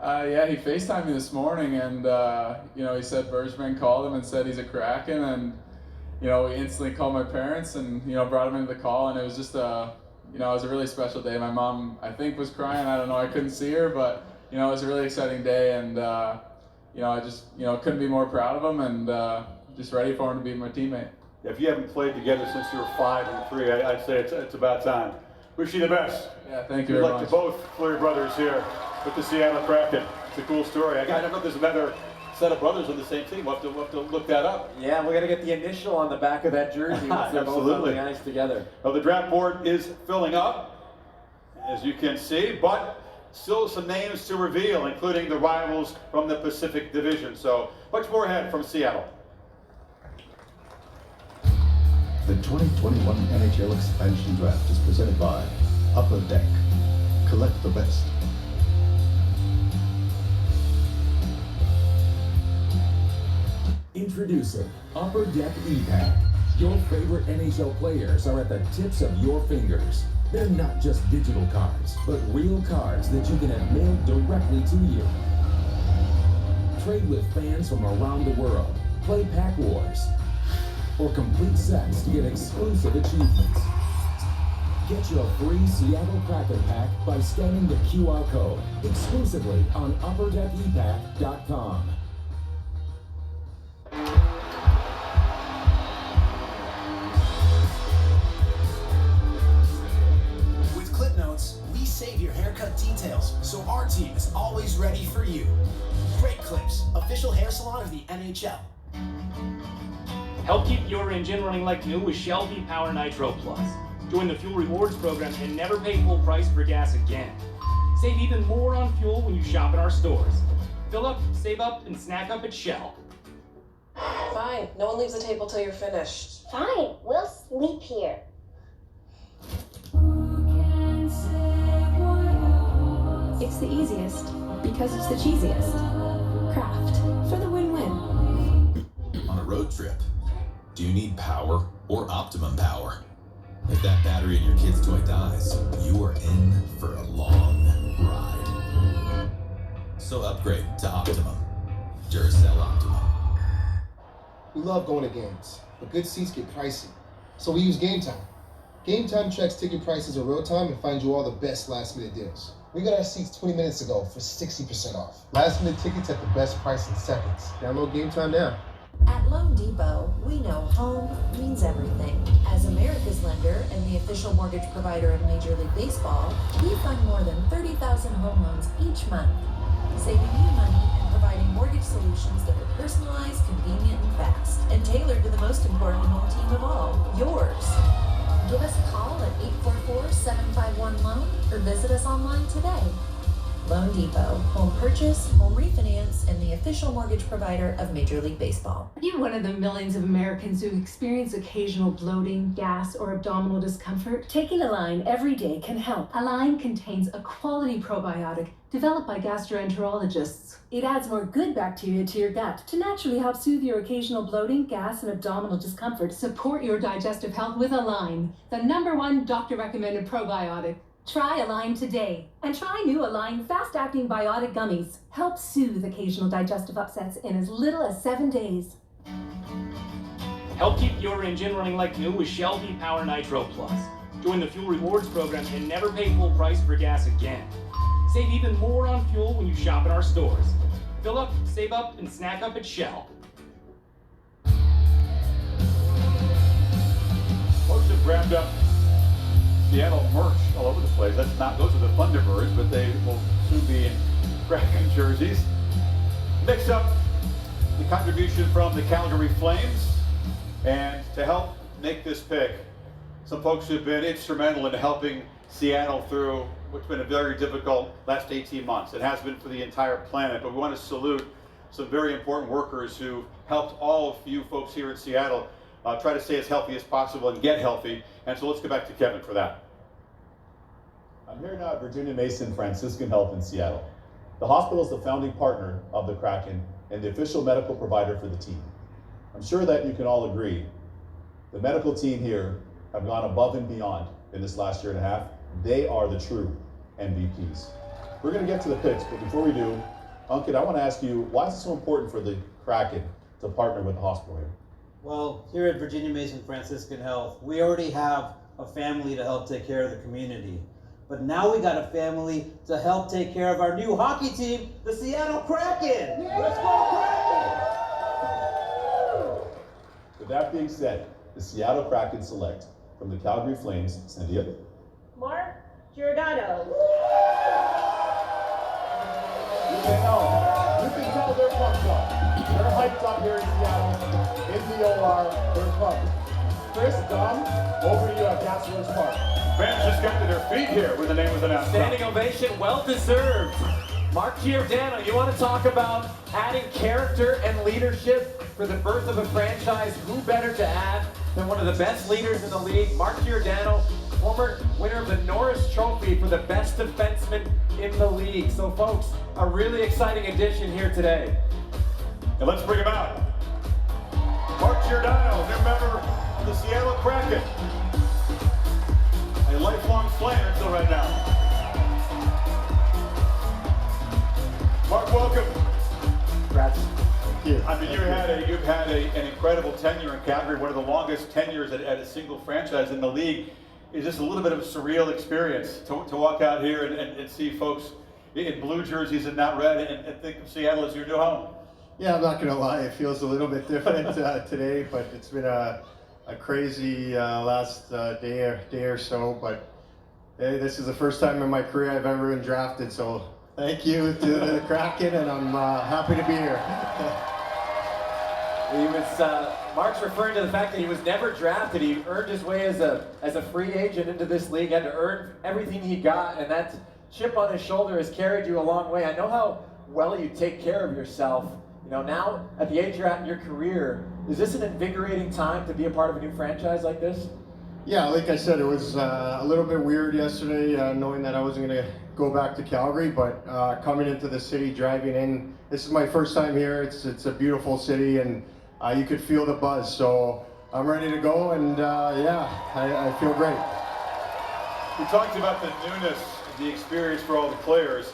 Yeah, he FaceTimed me this morning, and he said Bergman called him and said he's a Kraken, and we instantly called my parents and brought him into the call, and it was just it was a really special day. My mom, I think, was crying. I don't know, I couldn't see her, but it was a really exciting day, and I just couldn't be more proud of him, and just ready for him to be my teammate. If you haven't played together since you were 5 and 3, I'd say it's about time. Wish you the best. Yeah, thank you Good very luck much. to both Fleury brothers here with the Seattle Kraken. It's a cool story. I don't know if there's another set of brothers on the same team. We'll have to look that up. Yeah, we're going to get the initial on the back of that jersey once they're both on the ice together. Well, the draft board is filling up, as you can see, but still some names to reveal, including the rivals from the Pacific Division. So much more ahead from Seattle. The 2021 NHL Expansion Draft is presented by Upper Deck. Collect the best. Introducing Introducing Upper Deck E-Pack. Your favorite NHL players are at the tips of your fingers. They're not just digital cards, but real cards that you can have mailed directly to you. Trade with fans from around the world, play Pack Wars, or complete sets to get exclusive achievements. Get your free Seattle Kraken pack by scanning the QR code exclusively on UpperDeckEpack.com. With Clip Notes, we save your haircut details, so our team is always ready for you. Great Clips, official hair salon of the NHL. Help keep your engine running like new with Shell V-Power Nitro Plus. Join the Fuel Rewards program and never pay full price for gas again. Save even more on fuel when you shop in our stores. Fill up, save up, and snack up at Shell. Fine. No one leaves the table till you're finished. Fine. We'll sleep here. It's the easiest because it's the cheesiest. Kraft for the win-win. On a road trip, do you need power or optimum power? If that battery in your kid's toy dies, you are in for a long ride. So upgrade to Optimum. Duracell Optimum. We love going to games, but good seats get pricey. So we use Game Time. Game Time checks ticket prices in real time and finds you all the best last-minute deals. We got our seats 20 minutes ago for 60% off. Last-minute tickets at the best price in seconds. Download Game Time now. At Loan Depot, we know home means everything. As America's lender and the official mortgage provider of Major League Baseball, we fund more than 30,000 home loans each month, saving you money and providing mortgage solutions that are personalized, convenient, and fast, and tailored to the most important home team of all, yours. Give us a call at 844-751-LOAN or visit us online today. Loan Depot, home purchase, home refinance, and the official mortgage provider of Major League Baseball. Are you one of the millions of Americans who experience occasional bloating, gas, or abdominal discomfort? Taking Align every day can help. Align contains a quality probiotic developed by gastroenterologists. It adds more good bacteria to your gut to naturally help soothe your occasional bloating, gas, and abdominal discomfort. Support your digestive health with Align, the #1 doctor-recommended probiotic. Try Align today, and try new Align fast-acting biotic gummies. Help soothe occasional digestive upsets in as little as 7 days. Help keep your engine running like new with Shell V-Power Nitro Plus. Join the Fuel Rewards program and never pay full price for gas again. Save even more on fuel when you shop in our stores. Fill up, save up, and snack up at Shell. Folks have grabbed up Seattle merch all over the place. Those are the Thunderbirds, but they will soon be in Kraken jerseys. Mix up the contribution from the Calgary Flames, and to help make this pick, some folks who have been instrumental in helping Seattle through what's been a very difficult last 18 months. It has been for the entire planet, but we want to salute some very important workers who helped all of you folks here in Seattle try to stay as healthy as possible and get healthy. And so let's go back to Kevin for that. I'm here now at Virginia Mason Franciscan Health in Seattle. The hospital is the founding partner of the Kraken and the official medical provider for the team. I'm sure that you can all agree, the medical team here have gone above and beyond in this last year and a half. They are the true MVPs. We're going to get to the picks, but before we do, Ankit, I want to ask you, why is it so important for the Kraken to partner with the hospital here? Well, here at Virginia Mason Franciscan Health, we already have a family to help take care of the community. But now we got a family to help take care of our new hockey team, the Seattle Kraken. Yeah. Let's go Kraken! With that being said, the Seattle Kraken select from the Calgary Flames, Cynthia. Mark Giordano. You can tell they're pumped up. They're hyped up here in Seattle. In the OR, they're pumped. Chris, Dom, over to you at Gasworks Park. Fans just got to their feet here when the name was announced. Standing ovation, well deserved. Mark Giordano, you want to talk about adding character and leadership for the birth of a franchise? Who better to add than one of the best leaders in the league? Mark Giordano, former winner of the Norris Trophy for the best defenseman in the league. So folks, a really exciting addition here today. And let's bring him out. Mark Giordano, new member of the Seattle Kraken. A lifelong Slayer until right now. Mark, welcome. Congrats. I mean, you've had an incredible tenure in Calgary, one of the longest tenures at a single franchise in the league. Is this a little bit of a surreal experience to walk out here and see folks in blue jerseys and not red and think of Seattle as your new home? Yeah, I'm not going to lie. It feels a little bit different today, but it's been a crazy last day or so. But hey, this is the first time in my career I've ever been drafted, so thank you to the Kraken, and I'm happy to be here. He was, Mark's referring to the fact that he was never drafted. He earned his way as a free agent into this league, had to earn everything he got, and that chip on his shoulder has carried you a long way. I know how well you take care of yourself. You know, now at the age you're at in your career, is this an invigorating time to be a part of a new franchise like this? Yeah, like I said, it was a little bit weird yesterday knowing that I wasn't going to go back to Calgary, but coming into the city, driving in, this is my first time here. It's a beautiful city, and you could feel the buzz, so I'm ready to go, and yeah, I feel great. We talked about the newness, the experience for all the players.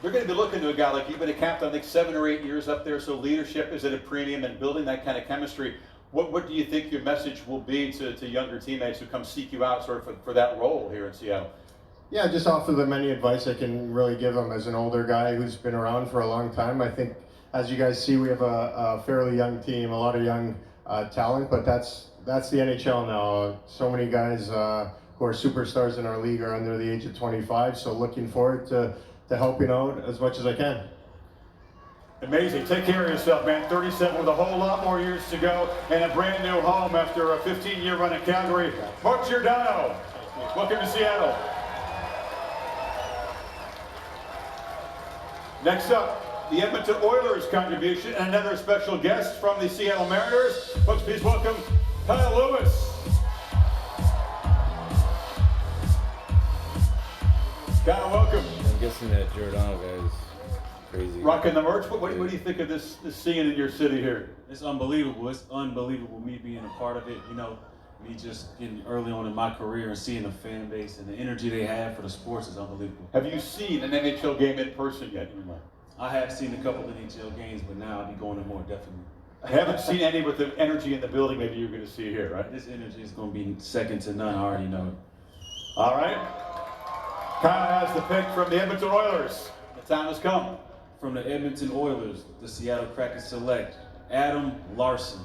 They're going to be looking to a guy like you've been a captain, I think 7 or 8 years up there, so leadership is at a premium and building that kind of chemistry. What do you think your message will be to younger teammates who come seek you out sort of for that role here in Seattle? Yeah, just offer them any advice I can really give them as an older guy who's been around for a long time. I think, as you guys see, we have a fairly young team, a lot of young talent, but that's the NHL now. So many guys who are superstars in our league are under the age of 25, so looking forward to helping out as much as I can. Amazing. Take care of yourself, man. 37 with a whole lot more years to go and a brand new home after a 15-year run in Calgary. Mark Giordano, welcome to Seattle. Next up, the Edmonton Oilers contribution and another special guest from the Seattle Mariners. Folks, please welcome Kyle Lewis. Kyle, welcome. I'm guessing that Giordano guy is crazy. Rocking the merch. What do you think of this scene in your city here? It's unbelievable. It's unbelievable me being a part of it. You know, me just getting early on in my career and seeing the fan base and the energy they have for the sports is unbelievable. Have you seen an NHL game in person yet? I have seen a couple of NHL games, but now I'll be going to more, definitely. I haven't seen any with the energy in the building maybe you're going to see here, right? This energy is going to be second to none. I already know it. All right. Kyle has the pick from the Edmonton Oilers. The time has come. From the Edmonton Oilers, the Seattle Kraken select Adam Larson.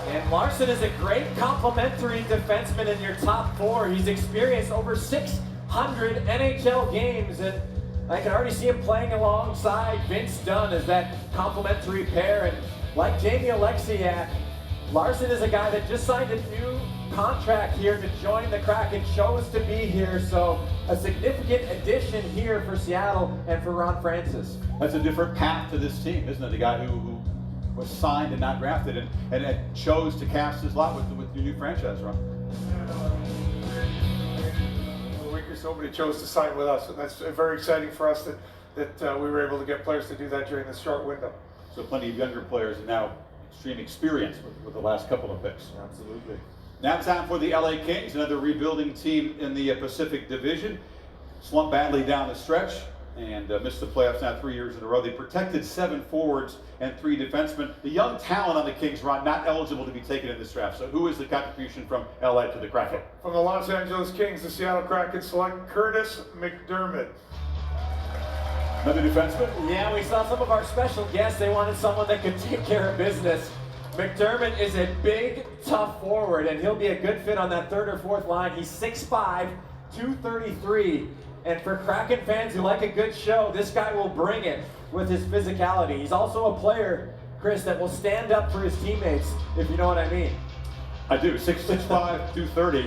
And Larson is a great complementary defenseman in your top 4. He's experienced over 600 NHL games, and I can already see him playing alongside Vince Dunn as that complementary pair. And like Jamie Alexiak, Larson is a guy that just signed a new contract here to join the Kraken, chose to be here, so a significant addition here for Seattle and for Ron Francis. That's a different path to this team, isn't it? The guy who was signed and not drafted and chose to cast his lot with your new franchise, Ron. A week or so, but he chose to sign with us, and that's very exciting for us that we were able to get players to do that during this short window. So plenty of younger players and now extreme experience with the last couple of picks. Absolutely. Now time for the LA Kings, another rebuilding team in the Pacific Division. Slumped badly down the stretch and missed the playoffs now 3 years in a row. They protected 7 forwards and 3 defensemen. The young talent on the Kings, Ron, not eligible to be taken in this draft. So who is the contribution from LA to the Kraken? From the Los Angeles Kings, the Seattle Kraken select Curtis McDermott. Another defenseman? Yeah, we saw some of our special guests. They wanted someone that could take care of business. McDermott is a big, tough forward, and he'll be a good fit on that 3rd or 4th line. He's 6'5", 233, and for Kraken fans who like a good show, this guy will bring it with his physicality. He's also a player, Chris, that will stand up for his teammates, if you know what I mean. I do. 6'5", 230.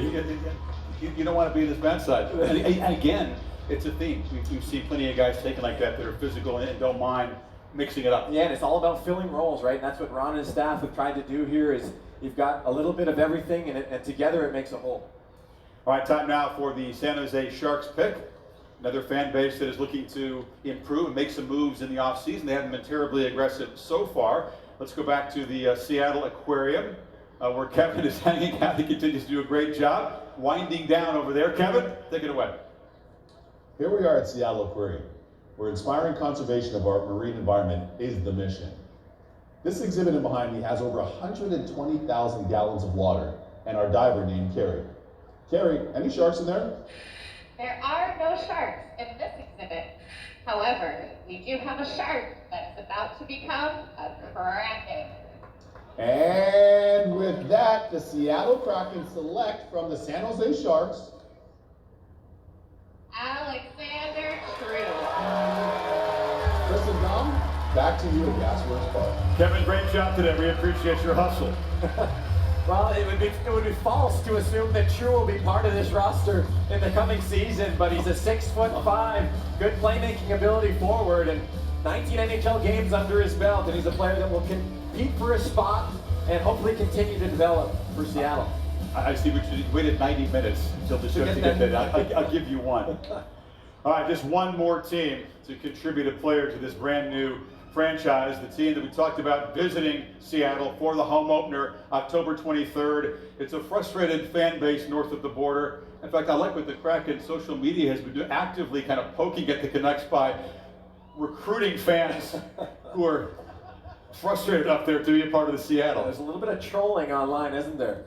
You don't want to be in this bad side. And again, it's a theme. We've seen plenty of guys taken like that are physical and don't mind mixing it up. Yeah, and it's all about filling roles, right? And that's what Ron and his staff have tried to do here is you've got a little bit of everything, and together it makes a whole. All right, time now for the San Jose Sharks pick. Another fan base that is looking to improve and make some moves in the offseason. They haven't been terribly aggressive so far. let's go back to the Seattle Aquarium, where Kevin is hanging out. He continues to do a great job winding down over there. Kevin, take it away. Here we are at Seattle Aquarium, where inspiring conservation of our marine environment is the mission. This exhibit behind me has over 120,000 gallons of water and our diver named Carrie. Carrie, any sharks in there? There are no sharks in this exhibit. However, we do have a shark that's about to become a kraken. And with that, the Seattle Kraken select from the San Jose Sharks, Alexander True. Chris and Dom, back to you at Gasworks Park. Kevin, great job today. We appreciate your hustle. Well, it would be false to assume that True will be part of this roster in the coming season, but he's a 6'5", good playmaking ability forward, and 19 NHL games under his belt, and he's a player that will compete for a spot and hopefully continue to develop for Seattle. I see what you waited 90 minutes until the show to get that. I'll give you one. All right, just one more team to contribute a player to this brand new franchise, the team that we talked about visiting Seattle for the home opener October 23rd. It's a frustrated fan base north of the border. In fact, I like what the Kraken social media has been doing, actively kind of poking at the Canucks by recruiting fans who are frustrated up there to be a part of the Seattle. There's a little bit of trolling online, isn't there?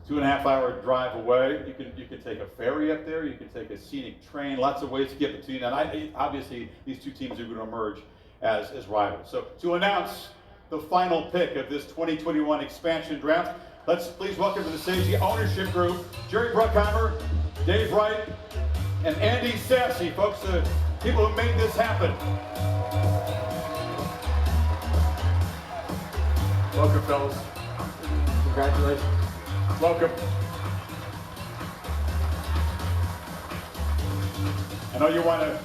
2.5 hour drive away. You can take a ferry up there. You can take a scenic train. Lots of ways to get between. And obviously, these two teams are going to emerge as rivals. So to announce the final pick of this 2021 expansion draft, let's please welcome to the stage the ownership group, Jerry Bruckheimer, Dave Wright, and Andy Sassy, folks, the people who made this happen. Welcome, fellas. Congratulations. Welcome. I know you want to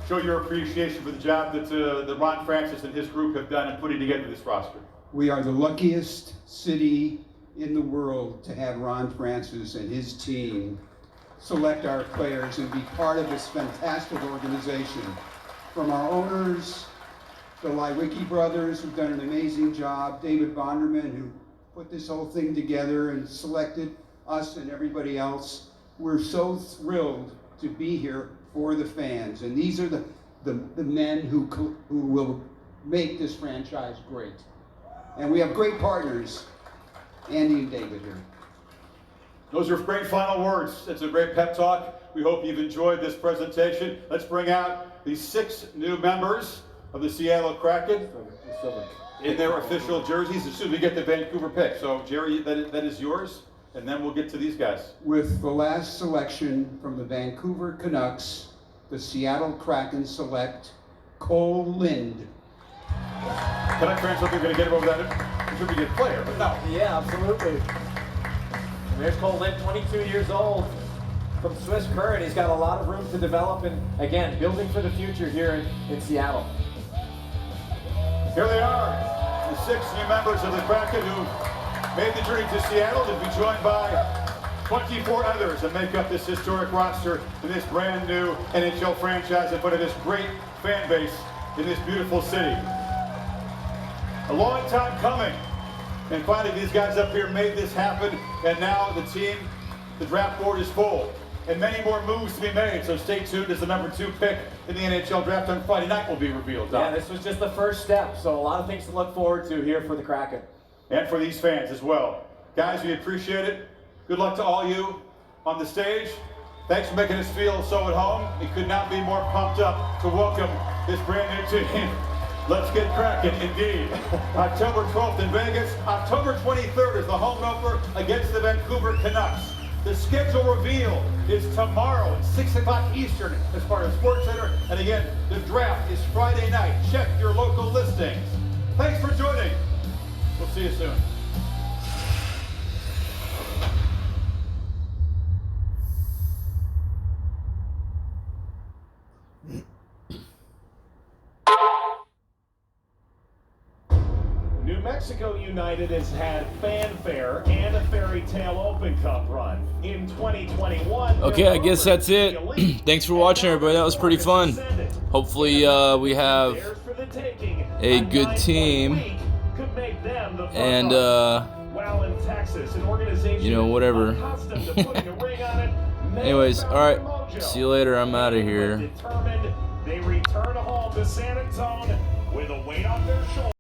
show your appreciation for the job that Ron Francis and his group have done in putting together this roster. We are the luckiest city in the world to have Ron Francis and his team select our players and be part of this fantastic organization. From our owners, the Lewicki brothers, who've done an amazing job, David Bonderman, who put this whole thing together and selected us and everybody else. We're so thrilled to be here for the fans, and these are the men who will make this franchise great. And we have great partners, Andy and David here. Those are great final words. It's a great pep talk. We hope you've enjoyed this presentation. Let's bring out the 6 new members of the Seattle Kraken in their official jerseys as soon as we get the Vancouver pick. So Jerry, that is yours, and then we'll get to these guys. With the last selection from the Vancouver Canucks, the Seattle Kraken select Cole Lind. Canuck fans hope you're going to get him over that. He should be a good player, but no. Yeah, absolutely. There's Cole Lind, 22 years old, from Swiss Current. He's got a lot of room to develop, and again, building for the future here in Seattle. Here they are, the 6 new members of the Kraken who made the journey to Seattle to be joined by 24 others that make up this historic roster in this brand new NHL franchise in front of this great fan base in this beautiful city. A long time coming, and finally these guys up here made this happen, and now the draft board is full, and many more moves to be made, so stay tuned as the number 2 pick in the NHL draft on Friday night will be revealed. Yeah, this was just the first step, so a lot of things to look forward to here for the Kraken. And for these fans as well. Guys, we appreciate it. Good luck to all you on the stage. Thanks for making us feel so at home. We could not be more pumped up to welcome this brand new team. Let's get cracking, indeed. October 12th in Vegas. October 23rd is the home opener against the Vancouver Canucks. The schedule reveal is tomorrow at 6 o'clock Eastern as part of SportsCenter. And again, the draft is Friday night. Check your local listings. Thanks for joining. We'll see you soon. New Mexico United has had fanfare and a fairy tale Open Cup run. In 2021... Okay, I guess that's it. Thanks for watching, everybody. That was pretty fun. Hopefully we have a good team and While in Texas, an organization you know, whatever. accustomed to putting a ring on it, Anyways, all right. See you later. I'm out of here. determined they return home to San Antonio with a weight off their shoulders.